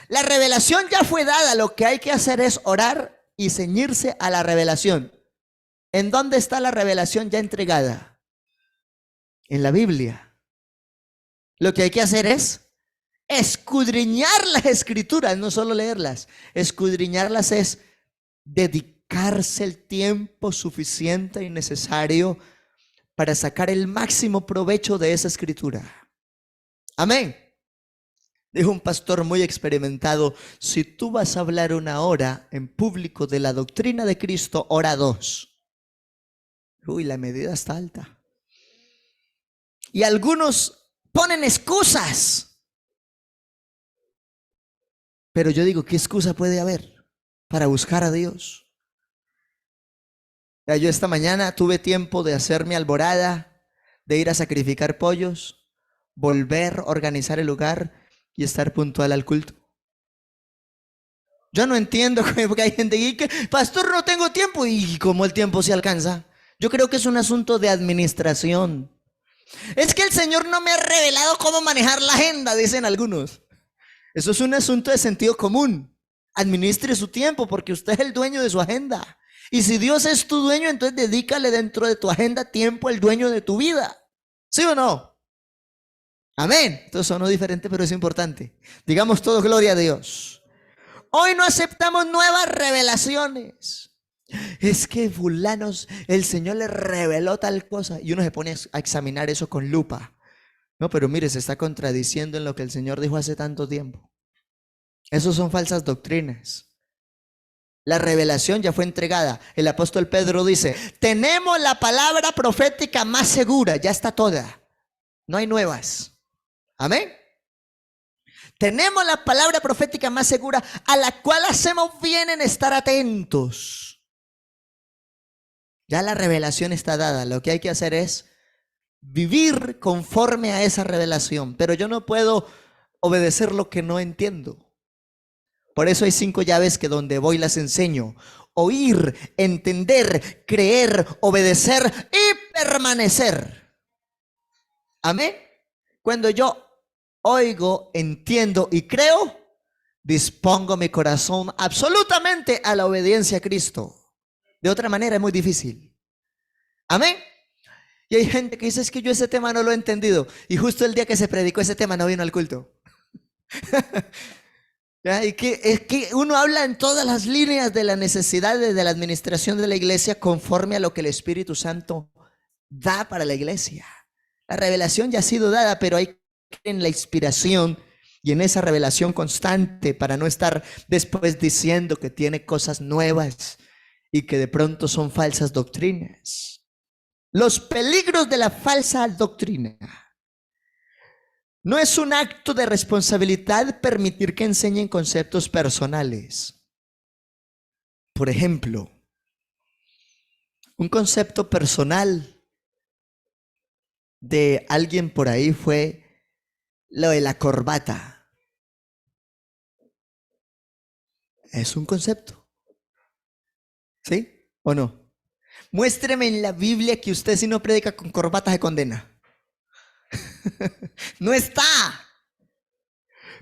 B: La revelación ya fue dada. Lo que hay que hacer es orar y ceñirse a la revelación. ¿En dónde está la revelación ya entregada? En la Biblia. Lo que hay que hacer es escudriñar las escrituras, no solo leerlas. Escudriñarlas es dedicarse el tiempo suficiente y necesario para sacar el máximo provecho de esa escritura. Amén. Dijo un pastor muy experimentado, si tú vas a hablar 1 hora en público de la doctrina de Cristo, ora 2. Uy, la medida está alta. Y algunos ponen excusas. Pero yo digo, ¿qué excusa puede haber para buscar a Dios? Yo esta mañana tuve tiempo de hacer mi alborada, de ir a sacrificar pollos, volver a organizar el lugar y estar puntual al culto. Yo no entiendo porque hay gente que dice, pastor, no tengo tiempo. ¿Y cómo el tiempo se alcanza? Yo creo que es un asunto de administración. Es que el Señor no me ha revelado cómo manejar la agenda, dicen algunos. Eso es un asunto de sentido común. Administre su tiempo porque usted es el dueño de su agenda. Y si Dios es tu dueño, entonces dedícale dentro de tu agenda tiempo al dueño de tu vida. ¿Sí o no? Amén. Entonces sonó diferente, pero es importante. Digamos todo gloria a Dios. Hoy no aceptamos nuevas revelaciones. Es que fulanos, el Señor le reveló tal cosa. Y uno se pone a examinar eso con lupa. No, pero mire, se está contradiciendo en lo que el Señor dijo hace tanto tiempo. Esos son falsas doctrinas. La revelación ya fue entregada. El apóstol Pedro dice, tenemos la palabra profética más segura. Ya está toda. No hay nuevas. Amén. Tenemos la palabra profética más segura, a la cual hacemos bien en estar atentos. Ya la revelación está dada. Lo que hay que hacer es vivir conforme a esa revelación. Pero yo no puedo obedecer lo que no entiendo. Por eso hay 5 llaves que donde voy las enseño. Oír, entender, creer, obedecer y permanecer. Amén. Cuando yo oigo, entiendo y creo, dispongo mi corazón absolutamente a la obediencia a Cristo. De otra manera es muy difícil. Amén. Y hay gente que dice, es que yo ese tema no lo he entendido. Y justo el día que se predicó ese tema no vino al culto. ¿Ya? Y que es que uno habla en todas las líneas de las necesidades de la administración de la iglesia conforme a lo que el Espíritu Santo da para la iglesia. La revelación ya ha sido dada, pero hay que creer en la inspiración y en esa revelación constante para no estar después diciendo que tiene cosas nuevas y que de pronto son falsas doctrinas. Los peligros de la falsa doctrina. No es un acto de responsabilidad permitir que enseñen conceptos personales. Por ejemplo, un concepto personal de alguien por ahí fue lo de la corbata. Es un concepto. ¿Sí o no? Muéstreme en la Biblia que usted si no predica con corbata se condena. No está.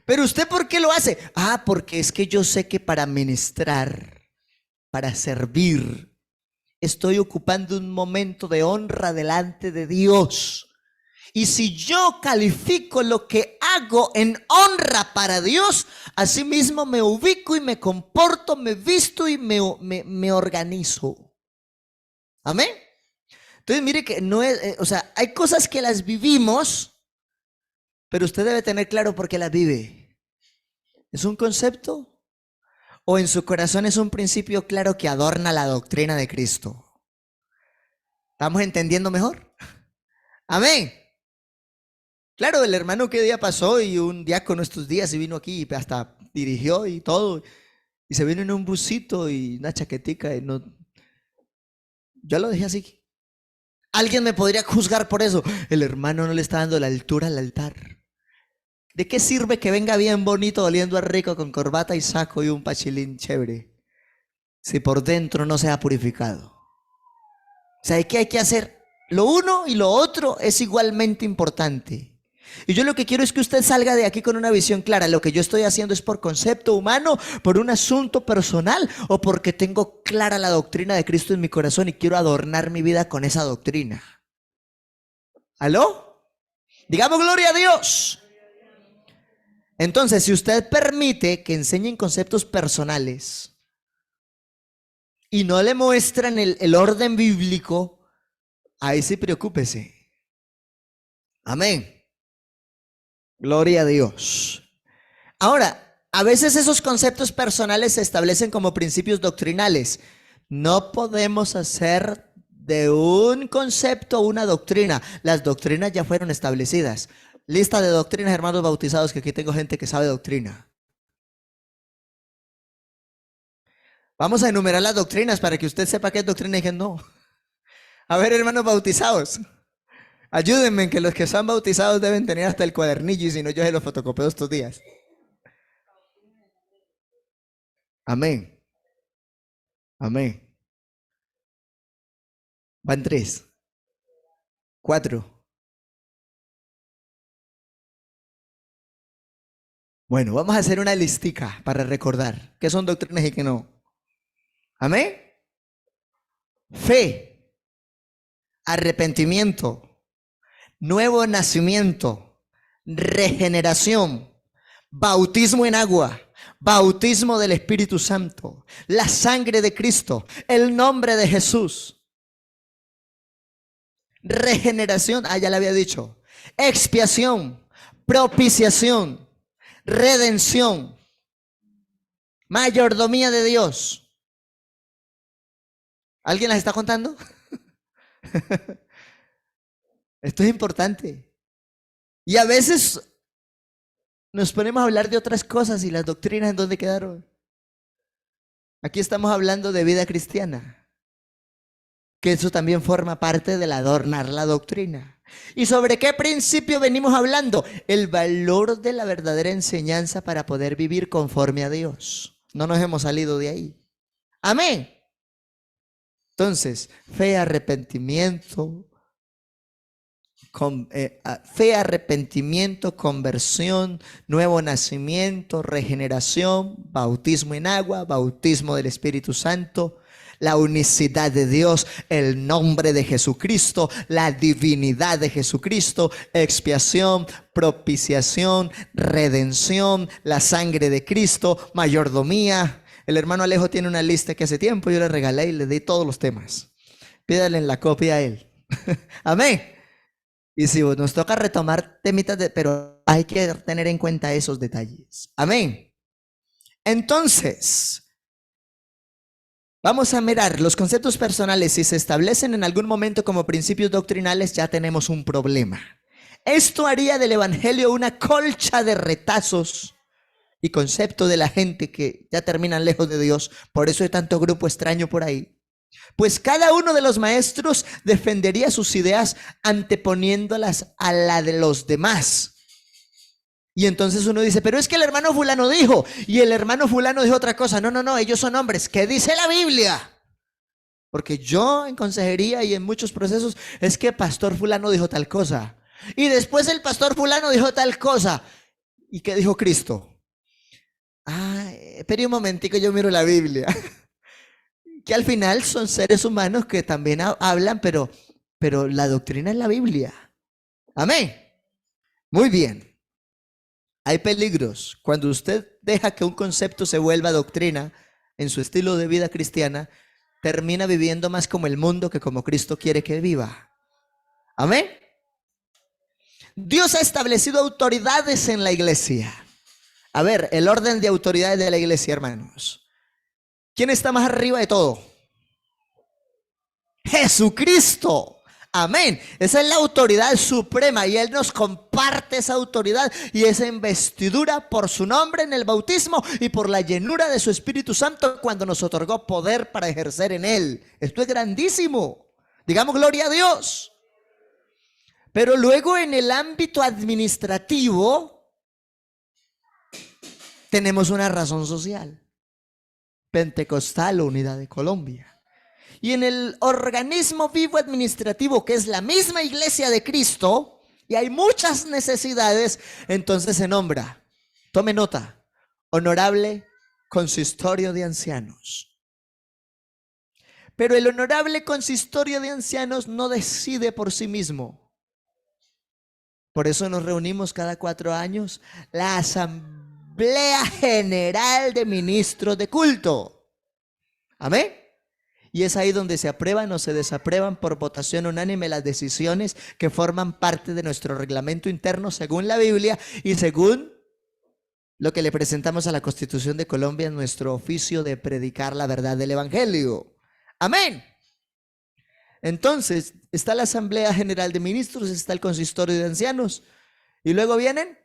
B: Pero usted, ¿por qué lo hace? Ah, porque es que yo sé que para ministrar, para servir, estoy ocupando un momento de honra delante de Dios. Y si yo califico lo que hago en honra para Dios, asimismo me ubico y me comporto, me visto y me organizo. Amén. Entonces mire que no es, o sea, hay cosas que las vivimos, pero usted debe tener claro por qué las vive. ¿Es un concepto? ¿O en su corazón es un principio claro que adorna la doctrina de Cristo? ¿Estamos entendiendo mejor? Amén. Claro, el hermano que día pasó y un diácono estos días y vino aquí y hasta dirigió y todo. Y se vino en un busito y una chaquetica y no... Yo lo dejé así. Alguien me podría juzgar por eso. El hermano no le está dando la altura al altar. ¿De qué sirve que venga bien bonito, oliendo a rico, con corbata y saco y un pachilín chévere, si por dentro no se ha purificado? O sea, ¿qué hay que hacer? Lo uno y lo otro es igualmente importante. Y yo lo que quiero es que usted salga de aquí con una visión clara. Lo que yo estoy haciendo es por concepto humano, por un asunto personal o porque tengo clara la doctrina de Cristo en mi corazón y quiero adornar mi vida con esa doctrina. ¿Aló? Digamos gloria a Dios. Entonces, si usted permite que enseñen conceptos personales y no le muestran el orden bíblico, ahí sí preocúpese. Amén. Gloria a Dios. Ahora, a veces esos conceptos personales se establecen como principios doctrinales. No podemos hacer de un concepto una doctrina. Las doctrinas ya fueron establecidas. Lista de doctrinas, hermanos bautizados, que aquí tengo gente que sabe doctrina. Vamos a enumerar las doctrinas para que usted sepa qué es doctrina y qué no. A ver, hermanos bautizados, ayúdenme, que los que son bautizados deben tener hasta el cuadernillo y si no yo se los fotocopio estos días. Amén. Amén. Van 3, 4. Bueno, vamos a hacer una listica para recordar qué son doctrinas y qué no. Amén. Fe, arrepentimiento, nuevo nacimiento, regeneración, bautismo en agua, bautismo del Espíritu Santo, la sangre de Cristo, el nombre de Jesús. Regeneración, ya le había dicho. Expiación, propiciación, redención, mayordomía de Dios. ¿Alguien las está contando? Esto es importante. Y a veces nos ponemos a hablar de otras cosas y las doctrinas en dónde quedaron. Aquí estamos hablando de vida cristiana, que eso también forma parte del adornar la doctrina. ¿Y sobre qué principio venimos hablando? El valor de la verdadera enseñanza para poder vivir conforme a Dios. No nos hemos salido de ahí. Amén. Entonces, fe, arrepentimiento, fe, arrepentimiento, conversión, nuevo nacimiento, regeneración, bautismo en agua, bautismo del Espíritu Santo, la unicidad de Dios, el nombre de Jesucristo, la divinidad de Jesucristo, expiación, propiciación, redención, la sangre de Cristo, mayordomía. El hermano Alejo tiene una lista que hace tiempo yo le regalé y le di todos los temas. Pídale en la copia a él. Amén. Y si nos toca retomar temitas, pero hay que tener en cuenta esos detalles. Amén. Entonces, vamos a mirar los conceptos personales. Si se establecen en algún momento como principios doctrinales, ya tenemos un problema. Esto haría del evangelio una colcha de retazos y conceptos de la gente que ya terminan lejos de Dios. Por eso hay tanto grupo extraño por ahí. Pues cada uno de los maestros defendería sus ideas anteponiéndolas a la de los demás. Y entonces uno dice, pero es que el hermano fulano dijo, y el hermano fulano dijo otra cosa. No, ellos son hombres. ¿Qué dice la Biblia? Porque yo en consejería y en muchos procesos es que pastor fulano dijo tal cosa. Y después el pastor fulano dijo tal cosa. ¿Y qué dijo Cristo? Espere un momentico, yo miro la Biblia. Que al final son seres humanos que también hablan, pero la doctrina es la Biblia. Amén. Muy bien. Hay peligros. Cuando usted deja que un concepto se vuelva doctrina en su estilo de vida cristiana, termina viviendo más como el mundo que como Cristo quiere que viva. Amén. Dios ha establecido autoridades en la iglesia. A ver, el orden de autoridades de la iglesia, hermanos. ¿Quién está más arriba de todo? Jesucristo. Amén. Esa es la autoridad suprema y Él nos comparte esa autoridad y esa investidura por su nombre en el bautismo y por la llenura de su Espíritu Santo cuando nos otorgó poder para ejercer en Él. Esto es grandísimo. Digamos gloria a Dios. Pero luego en el ámbito administrativo tenemos una razón social. Pentecostal o Unidad de Colombia. Y en el organismo vivo administrativo, que es la misma iglesia de Cristo, y hay muchas necesidades, entonces se nombra, tome nota, Honorable Consistorio de Ancianos. Pero el Honorable Consistorio de Ancianos no decide por sí mismo. Por eso nos reunimos cada 4 años, la Asamblea General de Ministros de Culto. Amén. Y es ahí donde se aprueban o se desaprueban por votación unánime las decisiones que forman parte de nuestro reglamento interno según la Biblia y según lo que le presentamos a la Constitución de Colombia en nuestro oficio de predicar la verdad del Evangelio. Amén. Entonces, está la Asamblea General de Ministros, está el Consistorio de Ancianos y luego vienen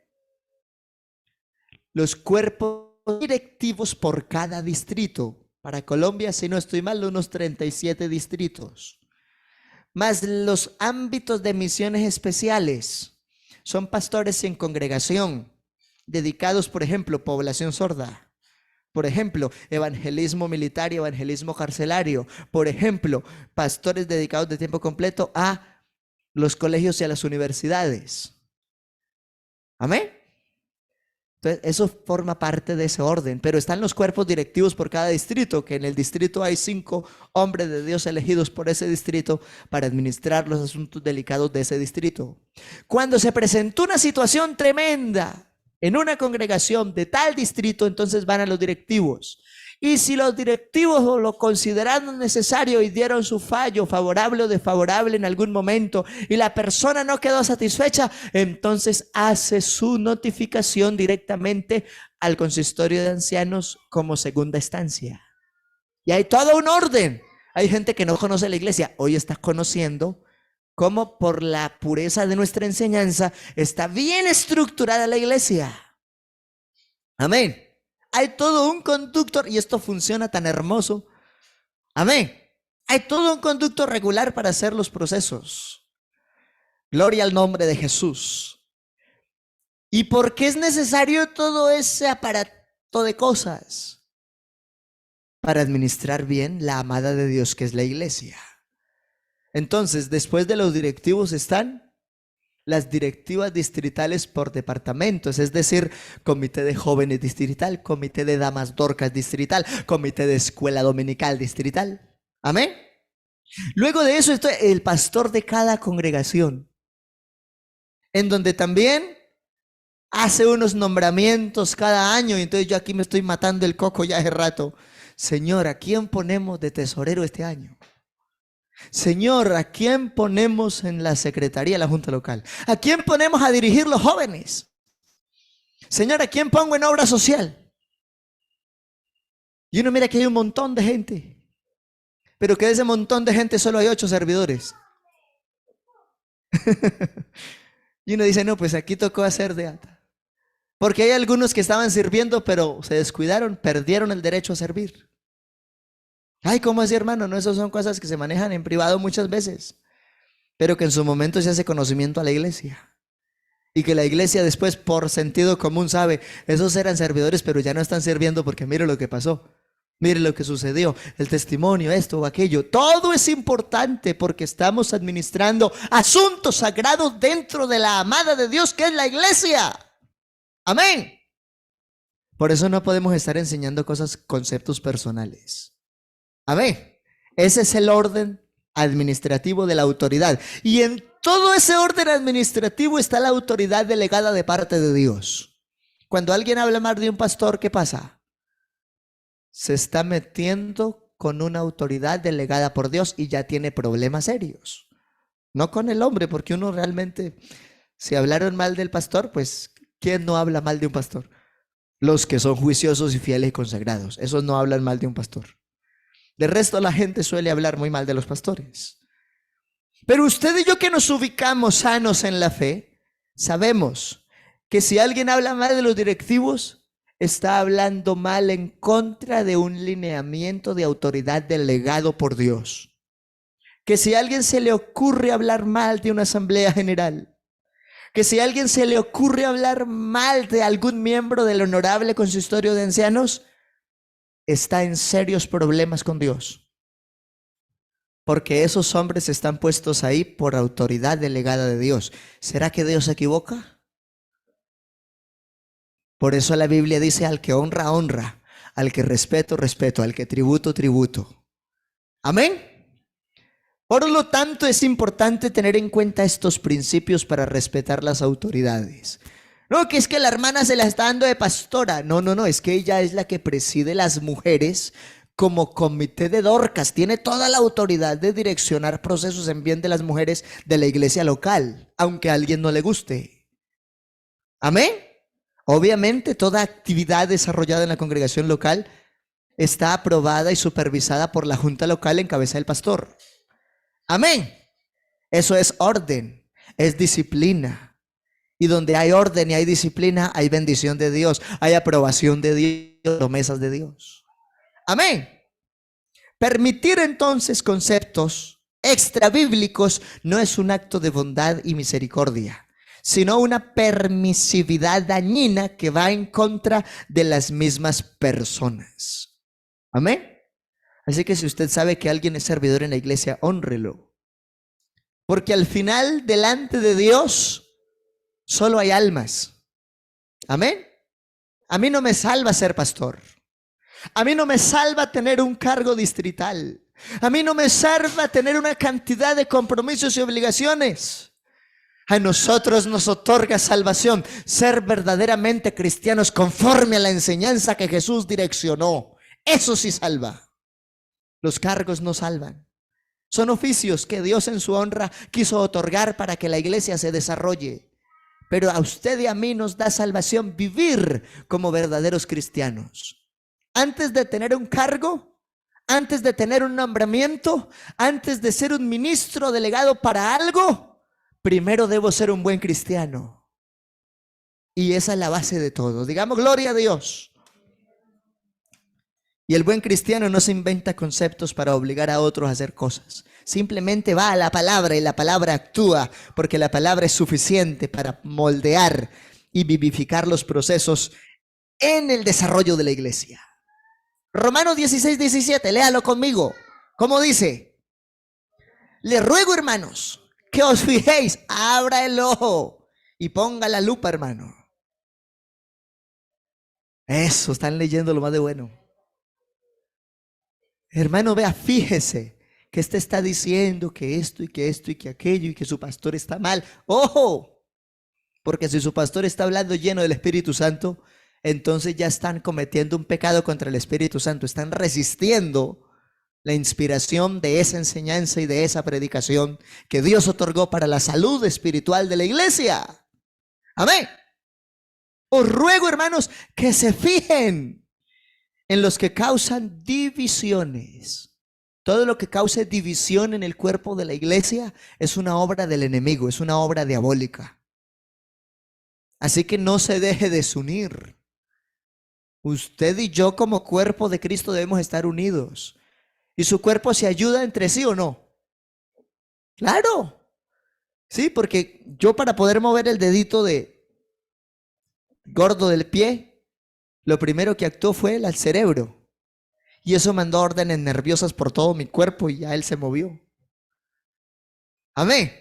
B: los cuerpos directivos por cada distrito. Para Colombia, si no estoy mal, unos 37 distritos. Más los ámbitos de misiones especiales. Son pastores en congregación, dedicados, por ejemplo, población sorda. Por ejemplo, evangelismo militar y evangelismo carcelario. Por ejemplo, pastores dedicados de tiempo completo a los colegios y a las universidades. Amén. Entonces, eso forma parte de ese orden, pero están los cuerpos directivos por cada distrito, que en el distrito hay 5 hombres de Dios elegidos por ese distrito para administrar los asuntos delicados de ese distrito. Cuando se presentó una situación tremenda en una congregación de tal distrito, entonces van a los directivos. Y si los directivos lo consideraron necesario y dieron su fallo favorable o desfavorable en algún momento y la persona no quedó satisfecha, entonces hace su notificación directamente al consistorio de ancianos como segunda instancia. Y hay todo un orden. Hay gente que no conoce la iglesia, hoy está conociendo cómo por la pureza de nuestra enseñanza está bien estructurada la iglesia. Amén. Hay todo un conducto, y esto funciona tan hermoso. Amén. Hay todo un conducto regular para hacer los procesos. Gloria al nombre de Jesús. ¿Y por qué es necesario todo ese aparato de cosas? Para administrar bien la amada de Dios que es la iglesia. Entonces, después de los directivos están las directivas distritales por departamentos, es decir, comité de jóvenes distrital, comité de damas dorcas distrital, comité de escuela dominical distrital. Amén. Luego de eso está el pastor de cada congregación, en donde también hace unos nombramientos cada año. Y entonces yo aquí me estoy matando el coco ya hace rato. Señor, ¿a quién ponemos de tesorero este año? Señor, ¿a quién ponemos en la secretaría de la Junta Local? ¿A quién ponemos a dirigir los jóvenes? Señor, ¿a quién pongo en obra social? Y uno mira que hay un montón de gente, pero que de ese montón de gente solo hay 8 servidores. Y uno dice, no, pues aquí tocó hacer de ata. Porque hay algunos que estaban sirviendo, pero se descuidaron, perdieron el derecho a servir. Ay, ¿cómo así, hermano? No, esas son cosas que se manejan en privado muchas veces, pero que en su momento se hace conocimiento a la iglesia. Y que la iglesia después, por sentido común, sabe, esos eran servidores, pero ya no están sirviendo porque mire lo que pasó. Mire lo que sucedió, el testimonio, esto o aquello. Todo es importante porque estamos administrando asuntos sagrados dentro de la amada de Dios que es la iglesia. Amén. Por eso no podemos estar enseñando cosas, conceptos personales. Amén. Ese es el orden administrativo de la autoridad. Y en todo ese orden administrativo está la autoridad delegada de parte de Dios. Cuando alguien habla mal de un pastor, ¿qué pasa? Se está metiendo con una autoridad delegada por Dios y ya tiene problemas serios. No con el hombre, porque uno realmente, si hablaron mal del pastor, pues, ¿quién no habla mal de un pastor? Los que son juiciosos y fieles y consagrados. Esos no hablan mal de un pastor. De resto, la gente suele hablar muy mal de los pastores. Pero usted y yo que nos ubicamos sanos en la fe, sabemos que si alguien habla mal de los directivos, está hablando mal en contra de un lineamiento de autoridad delegado por Dios. Que si a alguien se le ocurre hablar mal de una asamblea general, que si a alguien se le ocurre hablar mal de algún miembro del honorable consistorio de ancianos, está en serios problemas con Dios. Porque esos hombres están puestos ahí por autoridad delegada de Dios. ¿Será que Dios se equivoca? Por eso la Biblia dice: al que honra, honra; al que respeto, respeto; al que tributo, tributo. Amén. Por lo tanto, es importante tener en cuenta estos principios para respetar las autoridades. No, que es que la hermana se la está dando de pastora. No, es que ella es la que preside las mujeres como comité de Dorcas. Tiene toda la autoridad de direccionar procesos en bien de las mujeres de la iglesia local, aunque a alguien no le guste. Amén. Obviamente, toda actividad desarrollada en la congregación local está aprobada y supervisada por la junta local en cabeza del pastor. Amén. Eso es orden, es disciplina. Y donde hay orden y hay disciplina, hay bendición de Dios, hay aprobación de Dios, promesas de Dios. Amén. Permitir entonces conceptos extra bíblicos no es un acto de bondad y misericordia, sino una permisividad dañina que va en contra de las mismas personas. Amén. Así que si usted sabe que alguien es servidor en la iglesia, hónrelo. Porque al final, delante de Dios, solo hay almas. Amén. A mí no me salva ser pastor. A mí no me salva tener un cargo distrital. A mí no me salva tener una cantidad de compromisos y obligaciones. A nosotros nos otorga salvación ser verdaderamente cristianos conforme a la enseñanza que Jesús direccionó. Eso sí salva. Los cargos no salvan. Son oficios que Dios en su honra quiso otorgar para que la iglesia se desarrolle. Pero a usted y a mí nos da salvación vivir como verdaderos cristianos. Antes de tener un cargo, antes de tener un nombramiento, antes de ser un ministro delegado para algo, primero debo ser un buen cristiano. Y esa es la base de todo. Digamos gloria a Dios. Y el buen cristiano no se inventa conceptos para obligar a otros a hacer cosas. Simplemente va a la palabra y la palabra actúa, porque la palabra es suficiente para moldear y vivificar los procesos en el desarrollo de la iglesia. Romanos 16:17, léalo conmigo. ¿Cómo dice? Les ruego, hermanos, que os fijéis, abra el ojo y ponga la lupa, hermano. Eso, están leyendo lo más de bueno. Hermano, vea, fíjese que este está diciendo que esto y que esto y que aquello y que su pastor está mal. ¡Ojo! Porque si su pastor está hablando lleno del Espíritu Santo, entonces ya están cometiendo un pecado contra el Espíritu Santo. Están resistiendo la inspiración de esa enseñanza y de esa predicación que Dios otorgó para la salud espiritual de la iglesia. Amén. Os ruego, hermanos, que se fijen en los que causan divisiones. Todo lo que cause división en el cuerpo de la iglesia es una obra del enemigo, es una obra diabólica. Así que no se deje desunir. Usted y yo como cuerpo de Cristo debemos estar unidos. ¿Y su cuerpo se ayuda entre sí o no? Claro. Sí, porque yo para poder mover el dedito de gordo del pie, lo primero que actuó fue el cerebro. Y eso mandó órdenes nerviosas por todo mi cuerpo y ya él se movió. Amén.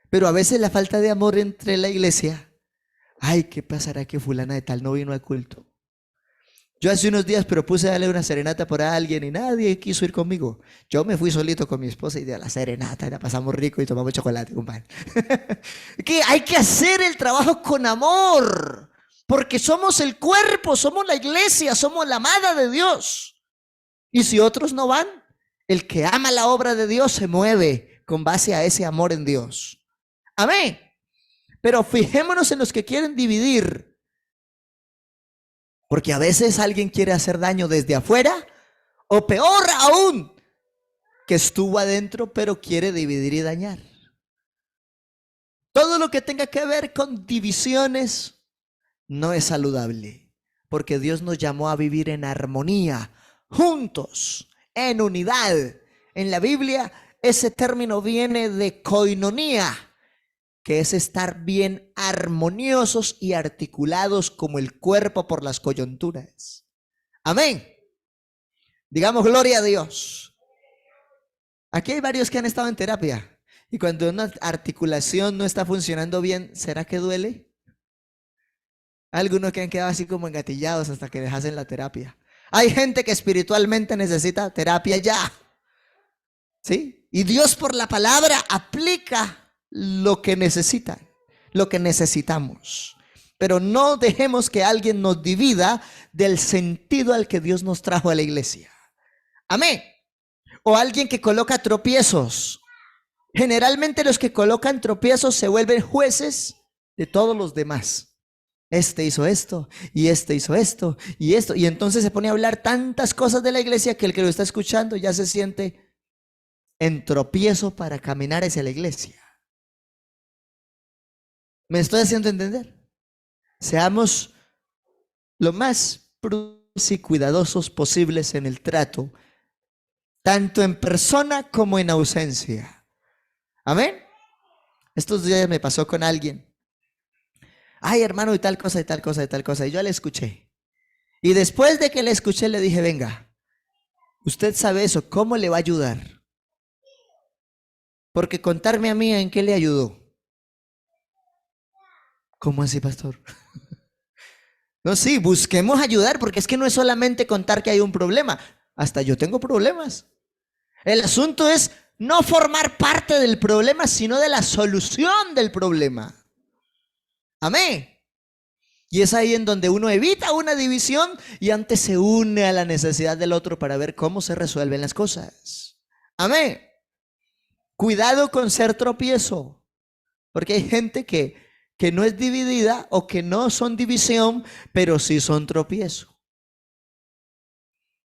B: Pero a veces la falta de amor entre la iglesia. Ay, ¿qué pasará que fulana de tal no vino al culto? Yo hace unos días propuse darle una serenata por a alguien y nadie quiso ir conmigo. Yo me fui solito con mi esposa y de la serenata, la pasamos rico y tomamos chocolate, compadre. Que hay que hacer el trabajo con amor, porque somos el cuerpo, somos la iglesia, somos la amada de Dios. Y si otros no van, el que ama la obra de Dios se mueve con base a ese amor en Dios. Amén. Pero fijémonos en los que quieren dividir. Porque a veces alguien quiere hacer daño desde afuera, o peor aún, que estuvo adentro pero quiere dividir y dañar. Todo lo que tenga que ver con divisiones no es saludable, porque Dios nos llamó a vivir en armonía, juntos, en unidad. En la Biblia ese término viene de koinonía, que es estar bien armoniosos y articulados como el cuerpo por las coyunturas. Amén. Digamos gloria a Dios. Aquí hay varios que han estado en terapia y cuando una articulación no está funcionando bien, ¿será que duele? Algunos que han quedado así como engatillados hasta que les hacen la terapia. Hay gente que espiritualmente necesita terapia ya. ¿Sí? Y Dios por la palabra aplica lo que necesitan, lo que necesitamos. Pero no dejemos que alguien nos divida del sentido al que Dios nos trajo a la iglesia. Amén. O alguien que coloca tropiezos. Generalmente los que colocan tropiezos se vuelven jueces de todos los demás. Este hizo esto, y este hizo esto, y esto. Y entonces se pone a hablar tantas cosas de la iglesia que el que lo está escuchando ya se siente en tropiezo para caminar hacia la iglesia. ¿Me estoy haciendo entender? Seamos lo más prudentes y cuidadosos posibles en el trato, tanto en persona como en ausencia. Amén. Estos días me pasó con alguien. Ay, hermano, y tal cosa, y tal cosa, y tal cosa. Y yo le escuché. Y después de que le escuché, le dije, venga, usted sabe eso, ¿cómo le va a ayudar? Porque contarme a mí en qué le ayudó. ¿Cómo así, pastor? No, sí, busquemos ayudar, porque es que no es solamente contar que hay un problema. Hasta yo tengo problemas. El asunto es no formar parte del problema, sino de la solución del problema. Amén. Y es ahí en donde uno evita una división y antes se une a la necesidad del otro para ver cómo se resuelven las cosas. Amén. Cuidado con ser tropiezo, porque hay gente que no es dividida o que no son división, pero sí son tropiezo.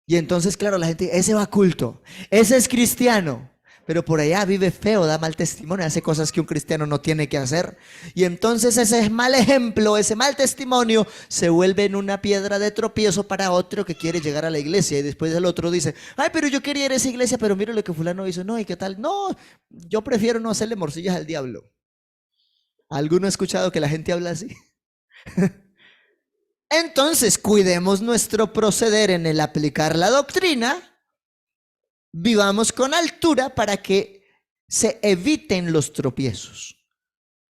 B: Y entonces, claro, la gente, ese va a culto, ese es cristiano, pero por allá vive feo, da mal testimonio, hace cosas que un cristiano no tiene que hacer. Y entonces ese mal ejemplo, ese mal testimonio se vuelve en una piedra de tropiezo para otro que quiere llegar a la iglesia. Y después el otro dice, ay, pero yo quería ir a esa iglesia, pero mira lo que fulano hizo. No, ¿y qué tal? No, yo prefiero no hacerle morcillas al diablo. ¿Alguno ha escuchado que la gente habla así? Entonces, cuidemos nuestro proceder en el aplicar la doctrina. Vivamos con altura para que se eviten los tropiezos.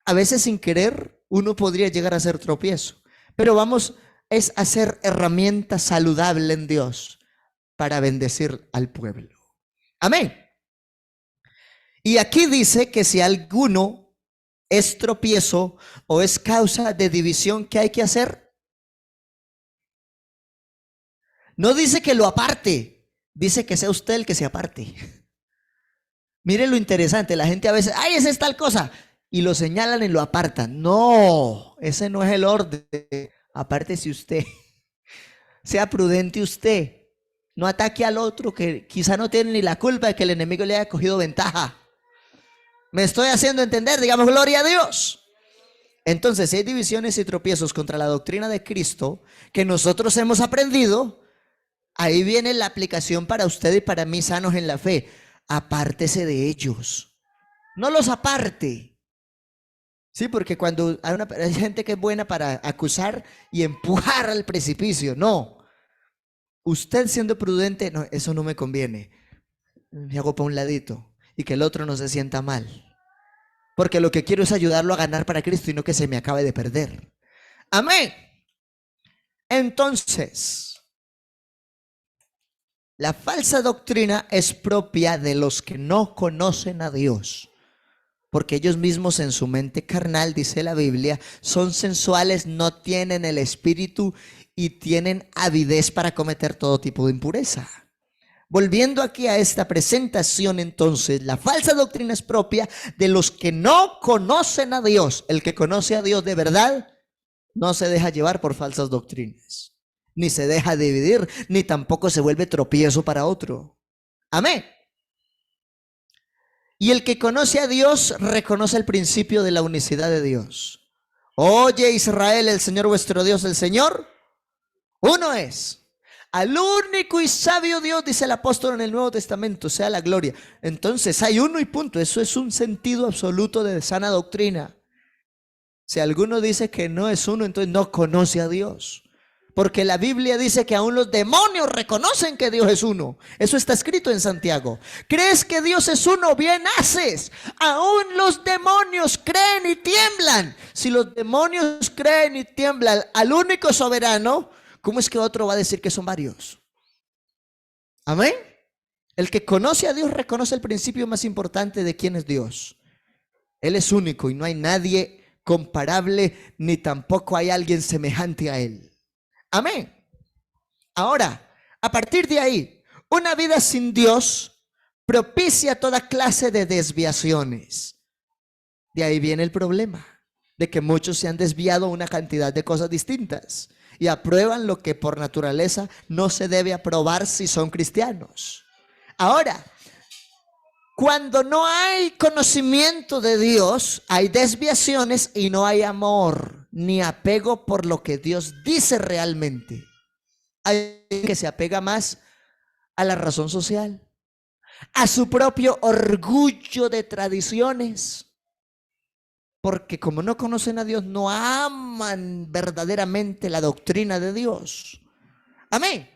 B: A veces sin querer uno podría llegar a ser tropiezo, pero vamos es a ser herramienta saludable en Dios para bendecir al pueblo. Amén. Y aquí dice que si alguno es tropiezo o es causa de división, ¿qué hay que hacer? No dice que lo aparte, dice que sea usted el que se aparte. Mire lo interesante, la gente a veces, ¡ay, esa es tal cosa! Y lo señalan y lo apartan. No, ese no es el orden. Apártese usted. Sea prudente usted. No ataque al otro que quizá no tiene ni la culpa de que el enemigo le haya cogido ventaja. ¿Me estoy haciendo entender? Digamos, gloria a Dios. Entonces, si hay divisiones y tropiezos contra la doctrina de Cristo que nosotros hemos aprendido, ahí viene la aplicación para usted y para mí, sanos en la fe. Apártese de ellos. No los aparte. Sí, porque cuando hay gente que es buena para acusar y empujar al precipicio. No. Usted siendo prudente, no, eso no me conviene. Me hago para un ladito y que el otro no se sienta mal. Porque lo que quiero es ayudarlo a ganar para Cristo y no que se me acabe de perder. Amén. Entonces, la falsa doctrina es propia de los que no conocen a Dios. Porque ellos mismos en su mente carnal, dice la Biblia, son sensuales, no tienen el espíritu y tienen avidez para cometer todo tipo de impureza. Volviendo aquí a esta presentación, entonces, la falsa doctrina es propia de los que no conocen a Dios. El que conoce a Dios de verdad no se deja llevar por falsas doctrinas, ni se deja dividir, ni tampoco se vuelve tropiezo para otro. Amén. Y el que conoce a Dios reconoce el principio de la unicidad de Dios. Oye Israel, el Señor vuestro Dios, el Señor, uno es. Al único y sabio Dios, dice el apóstol en el Nuevo Testamento, sea la gloria. Entonces hay uno y punto. Eso es un sentido absoluto de sana doctrina. Si alguno dice que no es uno, entonces no conoce a Dios. Porque la Biblia dice que aún los demonios reconocen que Dios es uno. Eso está escrito en Santiago. ¿Crees que Dios es uno? Bien haces. Aún los demonios creen y tiemblan. Si los demonios creen y tiemblan al único soberano, ¿cómo es que otro va a decir que son varios? Amén. El que conoce a Dios reconoce el principio más importante de quién es Dios. Él es único y no hay nadie comparable, ni tampoco hay alguien semejante a Él. Amén. Ahora, a partir de ahí, una vida sin Dios propicia toda clase de desviaciones. De ahí viene el problema, de que muchos se han desviado una cantidad de cosas distintas y aprueban lo que por naturaleza no se debe aprobar si son cristianos. Ahora, cuando no hay conocimiento de Dios, hay desviaciones y no hay amor ni apego por lo que Dios dice realmente. Hay que se apega más a la razón social, a su propio orgullo de tradiciones, porque como no conocen a Dios, no aman verdaderamente la doctrina de Dios. Amén.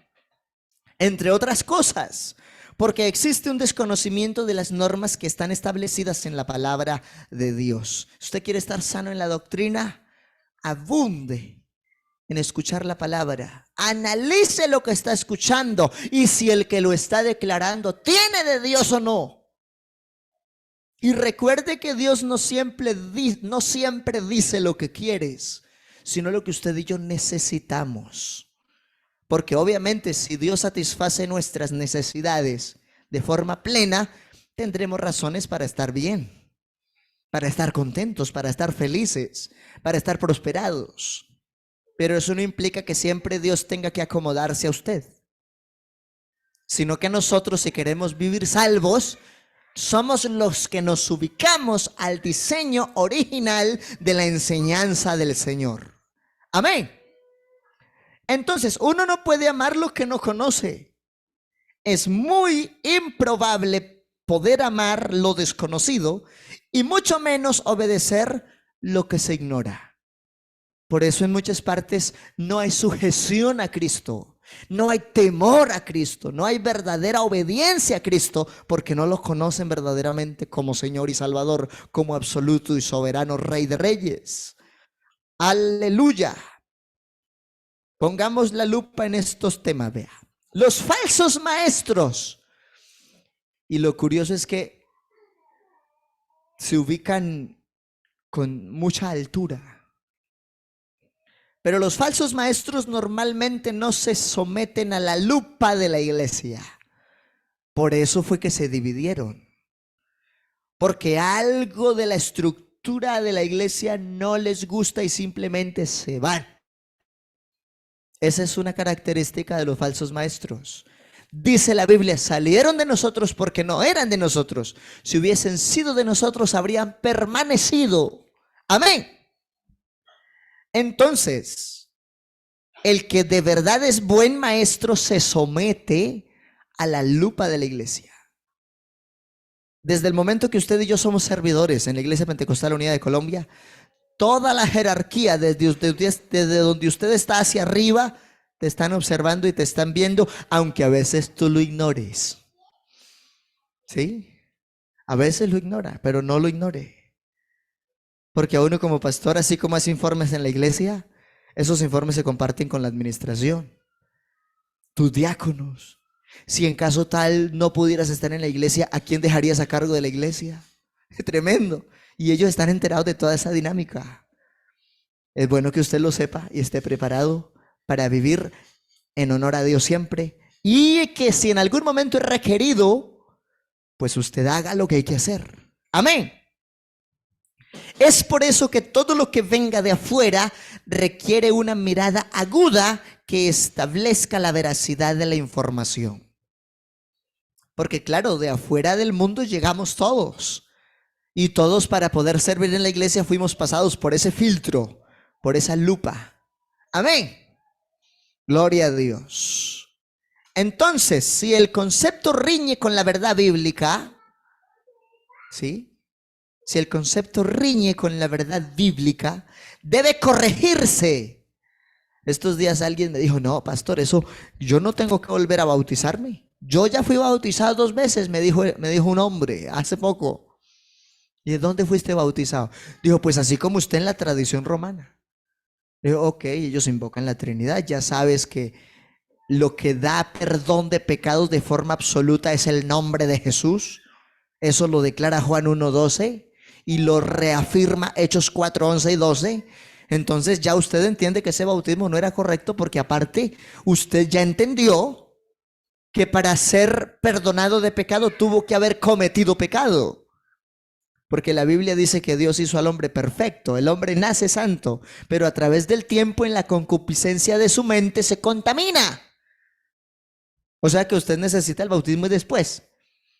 B: Entre otras cosas, porque existe un desconocimiento de las normas que están establecidas en la palabra de Dios. Si usted quiere estar sano en la doctrina, abunde en escuchar la palabra. Analice lo que está escuchando y si el que lo está declarando tiene de Dios o no. Y recuerde que Dios no siempre dice lo que quieres, sino lo que usted y yo necesitamos. Porque obviamente si Dios satisface nuestras necesidades de forma plena, tendremos razones para estar bien, para estar contentos, para estar felices, para estar prosperados. Pero eso no implica que siempre Dios tenga que acomodarse a usted, sino que nosotros, si queremos vivir salvos, somos los que nos ubicamos al diseño original de la enseñanza del Señor. Amén. Entonces, uno no puede amar lo que no conoce. Es muy improbable poder amar lo desconocido y mucho menos obedecer lo que se ignora. Por eso en muchas partes no hay sujeción a Cristo, no hay temor a Cristo, no hay verdadera obediencia a Cristo, porque no lo conocen verdaderamente como Señor y Salvador, como absoluto y soberano Rey de Reyes. Aleluya. Pongamos la lupa en estos temas, vea. Los falsos maestros. Y lo curioso es que se ubican con mucha altura. Pero los falsos maestros normalmente no se someten a la lupa de la iglesia. Por eso fue que se dividieron. Porque algo de la estructura de la iglesia no les gusta y simplemente se van. Esa es una característica de los falsos maestros. Dice la Biblia, salieron de nosotros porque no eran de nosotros. Si hubiesen sido de nosotros, habrían permanecido. Amén. Entonces, el que de verdad es buen maestro se somete a la lupa de la iglesia. Desde el momento que usted y yo somos servidores en la Iglesia Pentecostal Unida de Colombia, toda la jerarquía, desde donde usted está hacia arriba, te están observando y te están viendo, aunque a veces tú lo ignores. ¿Sí? A veces lo ignora, pero no lo ignore. Porque a uno como pastor, así como hace informes en la iglesia, esos informes se comparten con la administración, tus diáconos. Si en caso tal no pudieras estar en la iglesia, ¿a quién dejarías a cargo de la iglesia? Tremendo. Y ellos están enterados de toda esa dinámica. Es bueno que usted lo sepa y esté preparado para vivir en honor a Dios siempre. Y que si en algún momento es requerido, pues usted haga lo que hay que hacer. Amén. Es por eso que todo lo que venga de afuera requiere una mirada aguda que establezca la veracidad de la información. Porque claro, de afuera del mundo llegamos todos. Y todos, para poder servir en la iglesia, fuimos pasados por ese filtro, por esa lupa. Amén. Gloria a Dios. Entonces, si el concepto riñe con la verdad bíblica, ¿sí? Si el concepto riñe con la verdad bíblica, debe corregirse. Estos días alguien me dijo, no, pastor, eso, yo no tengo que volver a bautizarme. Yo ya fui bautizado 2 veces, me dijo un hombre hace poco. ¿Y de dónde fuiste bautizado? Dijo, pues así como usted en la tradición romana. Dijo, ok, ellos invocan la Trinidad. Ya sabes que lo que da perdón de pecados de forma absoluta es el nombre de Jesús. Eso lo declara Juan 1:12 y lo reafirma Hechos 4:11 y 12. Entonces ya usted entiende que ese bautismo no era correcto, porque aparte usted ya entendió que para ser perdonado de pecado tuvo que haber cometido pecado. Porque la Biblia dice que Dios hizo al hombre perfecto. El hombre nace santo, pero a través del tiempo, en la concupiscencia de su mente, se contamina. O sea que usted necesita el bautismo después.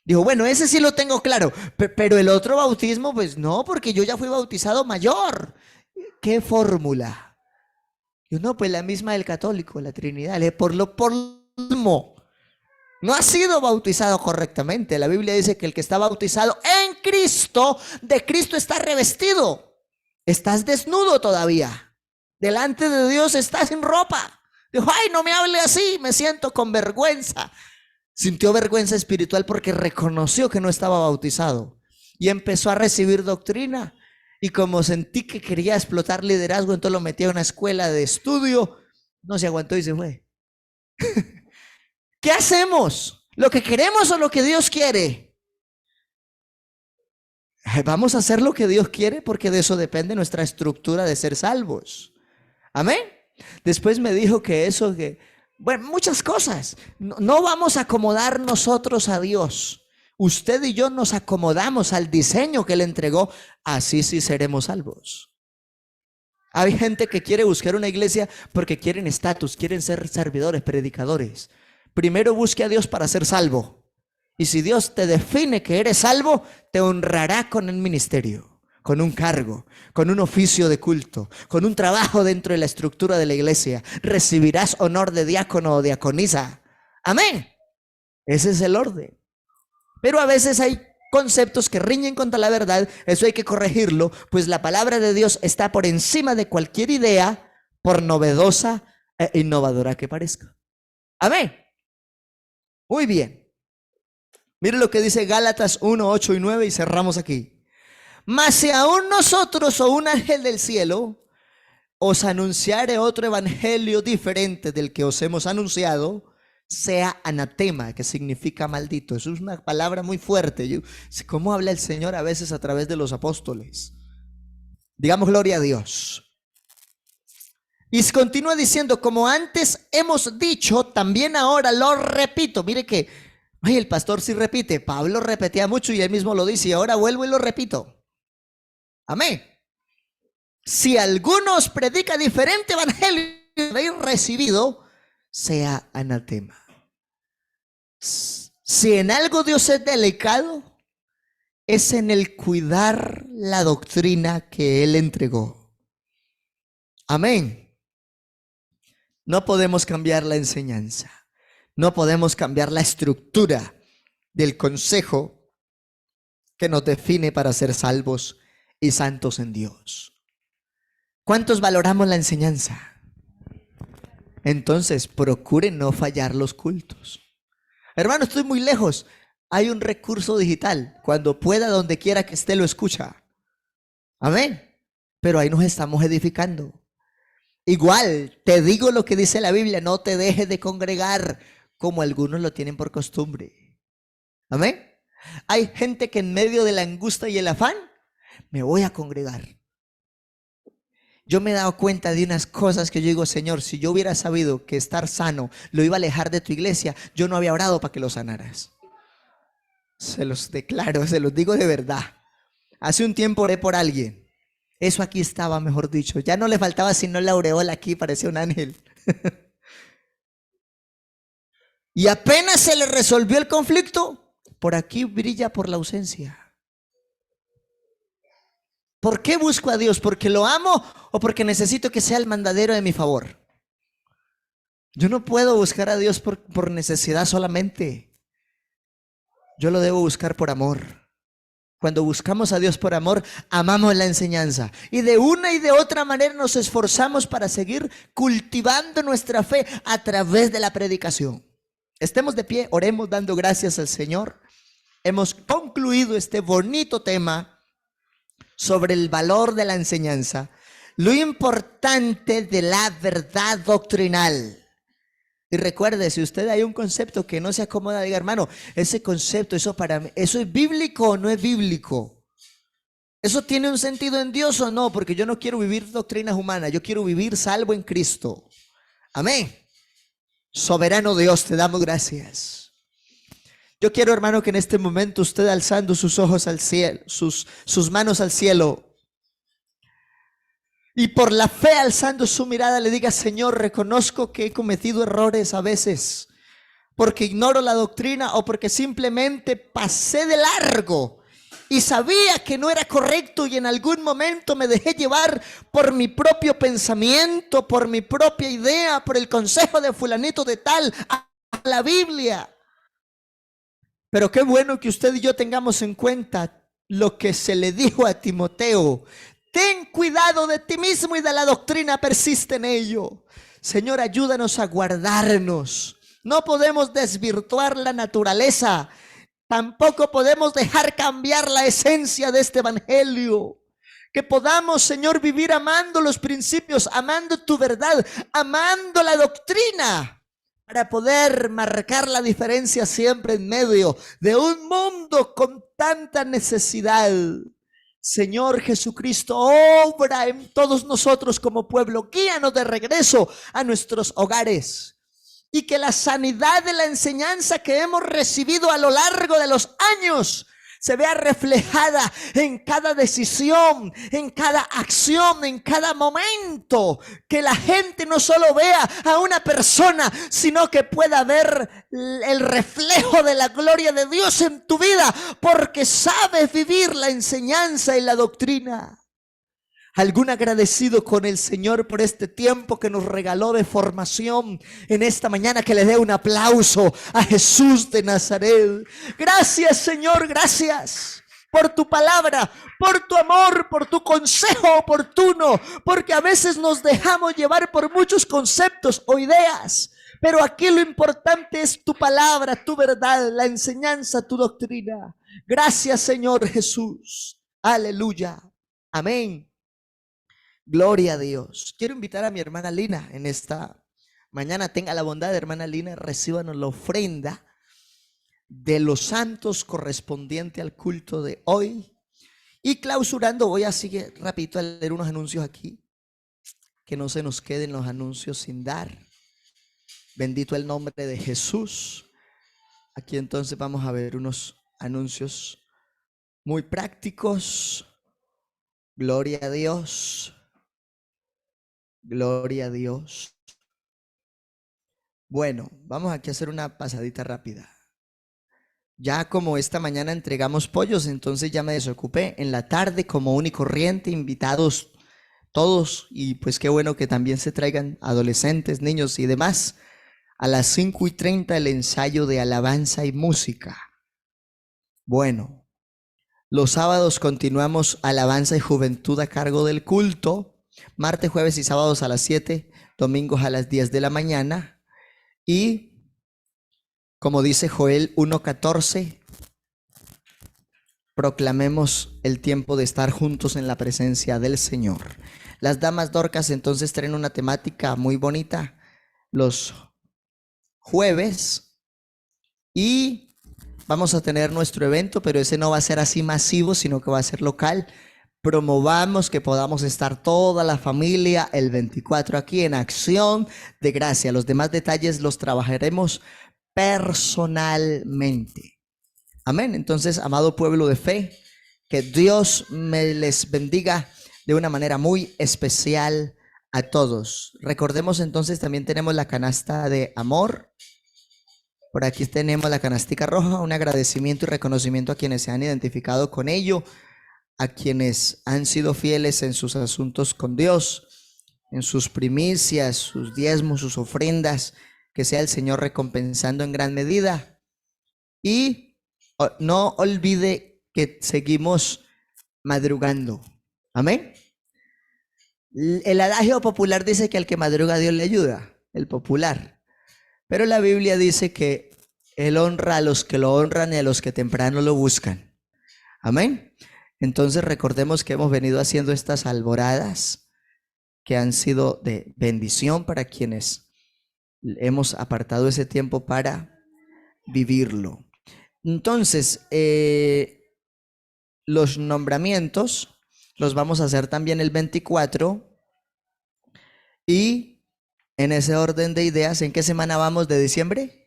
B: Dijo, bueno, ese sí lo tengo claro, pero el otro bautismo, pues no, porque yo ya fui bautizado mayor. ¿Qué fórmula? Yo no, pues la misma del católico, la Trinidad. Por lo mismo. No ha sido bautizado correctamente. La Biblia dice que el que está bautizado en Cristo, de Cristo está revestido. Estás desnudo todavía. Delante de Dios estás sin ropa. Dijo, ay, no me hable así, me siento con vergüenza. Sintió vergüenza espiritual porque reconoció que no estaba bautizado. Y empezó a recibir doctrina. Y como sentí que quería explotar liderazgo, entonces lo metí a una escuela de estudio. No se aguantó y se fue. ¿Qué hacemos? ¿Lo que queremos o lo que Dios quiere? Vamos a hacer lo que Dios quiere, porque de eso depende nuestra estructura de ser salvos. Amén. Después me dijo que bueno, muchas cosas. No vamos a acomodar nosotros a Dios. Usted y yo nos acomodamos al diseño que Él entregó. Así sí seremos salvos. Hay gente que quiere buscar una iglesia porque quieren estatus, quieren ser servidores, predicadores. Primero busque a Dios para ser salvo. Y si Dios te define que eres salvo, te honrará con el ministerio, con un cargo, con un oficio de culto, con un trabajo dentro de la estructura de la iglesia. Recibirás honor de diácono o diaconisa. Amén. Ese es el orden. Pero a veces hay conceptos que riñen contra la verdad. Eso hay que corregirlo, pues la palabra de Dios está por encima de cualquier idea, por novedosa e innovadora que parezca. Amén. Muy bien. Mire lo que dice Gálatas 1:8 y 9 y cerramos aquí. Mas si aún nosotros o un ángel del cielo os anunciare otro evangelio diferente del que os hemos anunciado, sea anatema, que significa maldito. Eso es una palabra muy fuerte. ¿Cómo habla el Señor a veces a través de los apóstoles? Digamos gloria a Dios. Y continúa diciendo, como antes hemos dicho, también ahora lo repito. Mire que, ay, el pastor sí repite. Pablo repetía mucho y él mismo lo dice, y ahora vuelvo y lo repito. Amén. Si alguno os predica diferente evangelio que habéis recibido, sea anatema. Si en algo Dios es delicado, es en el cuidar la doctrina que Él entregó. Amén. No podemos cambiar la enseñanza. No podemos cambiar la estructura del consejo que nos define para ser salvos y santos en Dios. ¿Cuántos valoramos la enseñanza? Entonces, procuren no fallar los cultos. Hermano, estoy muy lejos. Hay un recurso digital. Cuando pueda, donde quiera que esté, lo escucha. Amén. Pero ahí nos estamos edificando. Igual, te digo lo que dice la Biblia, no te dejes de congregar como algunos lo tienen por costumbre. Amén. Hay gente que en medio de la angustia y el afán, me voy a congregar. Yo me he dado cuenta de unas cosas que yo digo, Señor, si yo hubiera sabido que estar sano lo iba a alejar de tu iglesia, yo no había orado para que lo sanaras. Se los declaro, se los digo de verdad. Hace un tiempo oré por alguien. Eso aquí estaba, mejor dicho. Ya no le faltaba sino la aureola aquí, parecía un ángel. Y apenas se le resolvió el conflicto, por aquí brilla por la ausencia. ¿Por qué busco a Dios? ¿Porque lo amo o porque necesito que sea el mandadero de mi favor? Yo no puedo buscar a Dios por necesidad solamente. Yo lo debo buscar por amor. Cuando buscamos a Dios por amor, amamos la enseñanza. Y de una y de otra manera nos esforzamos para seguir cultivando nuestra fe a través de la predicación. Estemos de pie, oremos dando gracias al Señor. Hemos concluido este bonito tema sobre el valor de la enseñanza, lo importante de la verdad doctrinal. Y recuerde, si usted hay un concepto que no se acomoda, diga, hermano, ese concepto, eso para mí, ¿eso es bíblico o no es bíblico? ¿Eso tiene un sentido en Dios o no? Porque yo no quiero vivir doctrinas humanas, yo quiero vivir salvo en Cristo. Amén. Soberano Dios, te damos gracias. Yo quiero, hermano, que en este momento usted alzando sus ojos al cielo, sus manos al cielo, y por la fe alzando su mirada le diga, Señor, reconozco que he cometido errores a veces, porque ignoro la doctrina o porque simplemente pasé de largo y sabía que no era correcto y en algún momento me dejé llevar por mi propio pensamiento, por mi propia idea, por el consejo de fulanito de tal, a la Biblia. Pero qué bueno que usted y yo tengamos en cuenta lo que se le dijo a Timoteo. Ten cuidado de ti mismo y de la doctrina, persiste en ello. Señor, ayúdanos a guardarnos. No podemos desvirtuar la naturaleza. Tampoco podemos dejar cambiar la esencia de este evangelio. Que podamos, Señor, vivir amando los principios, amando tu verdad, amando la doctrina, para poder marcar la diferencia siempre en medio de un mundo con tanta necesidad. Señor Jesucristo, obra en todos nosotros como pueblo, guíanos de regreso a nuestros hogares y que la sanidad de la enseñanza que hemos recibido a lo largo de los años se vea reflejada en cada decisión, en cada acción, en cada momento. Que la gente no solo vea a una persona, sino que pueda ver el reflejo de la gloria de Dios en tu vida, porque sabes vivir la enseñanza y la doctrina. ¿Algún agradecido con el Señor por este tiempo que nos regaló de formación en esta mañana? Que le dé un aplauso a Jesús de Nazaret. Gracias, Señor, gracias por tu palabra, por tu amor, por tu consejo oportuno, porque a veces nos dejamos llevar por muchos conceptos o ideas, pero aquí lo importante es tu palabra, tu verdad, la enseñanza, tu doctrina. Gracias, Señor Jesús. Aleluya. Amén. Gloria a Dios. Quiero invitar a mi hermana Lina en esta Mañana tenga la bondad, hermana Lina, recíbanos la ofrenda de los santos correspondiente al culto de hoy. Y clausurando, voy a seguir rapidito a leer unos anuncios aquí, que no se nos queden los anuncios sin dar. Bendito el nombre de Jesús. Aquí entonces vamos a ver unos anuncios muy prácticos. Gloria a Dios. Gloria a Dios. Bueno, vamos aquí a hacer una pasadita rápida. Ya como esta mañana entregamos pollos, entonces ya me desocupé. En la tarde, común y corriente, invitados todos. Y pues qué bueno que también se traigan adolescentes, niños y demás. A las 5:30 el ensayo de alabanza y música. Bueno, los sábados continuamos alabanza y juventud a cargo del culto. Martes, jueves y sábados a las 7, domingos a las 10 de la mañana. Y como dice Joel 1:14, proclamemos el tiempo de estar juntos en la presencia del Señor. Las damas Dorcas entonces traen una temática muy bonita los jueves y vamos a tener nuestro evento, pero ese no va a ser así masivo, sino que va a ser local. Promovamos que podamos estar toda la familia el 24 aquí en Acción de Gracia. Los demás detalles los trabajaremos personalmente. Amén. Entonces, amado pueblo de fe, que Dios me les bendiga de una manera muy especial a todos. Recordemos entonces, también tenemos la canasta de amor. Por aquí tenemos la canastica roja, un agradecimiento y reconocimiento a quienes se han identificado con ello, a quienes han sido fieles en sus asuntos con Dios, en sus primicias, sus diezmos, sus ofrendas, que sea el Señor recompensando en gran medida. Y no olvide que seguimos madrugando. Amén. El adagio popular dice que al que madruga Dios le ayuda, el popular. Pero la Biblia dice que Él honra a los que lo honran y a los que temprano lo buscan. Amén. Entonces recordemos que hemos venido haciendo estas alboradas que han sido de bendición para quienes hemos apartado ese tiempo para vivirlo. Entonces, los nombramientos los vamos a hacer también el 24 y en ese orden de ideas, ¿en qué semana vamos de diciembre?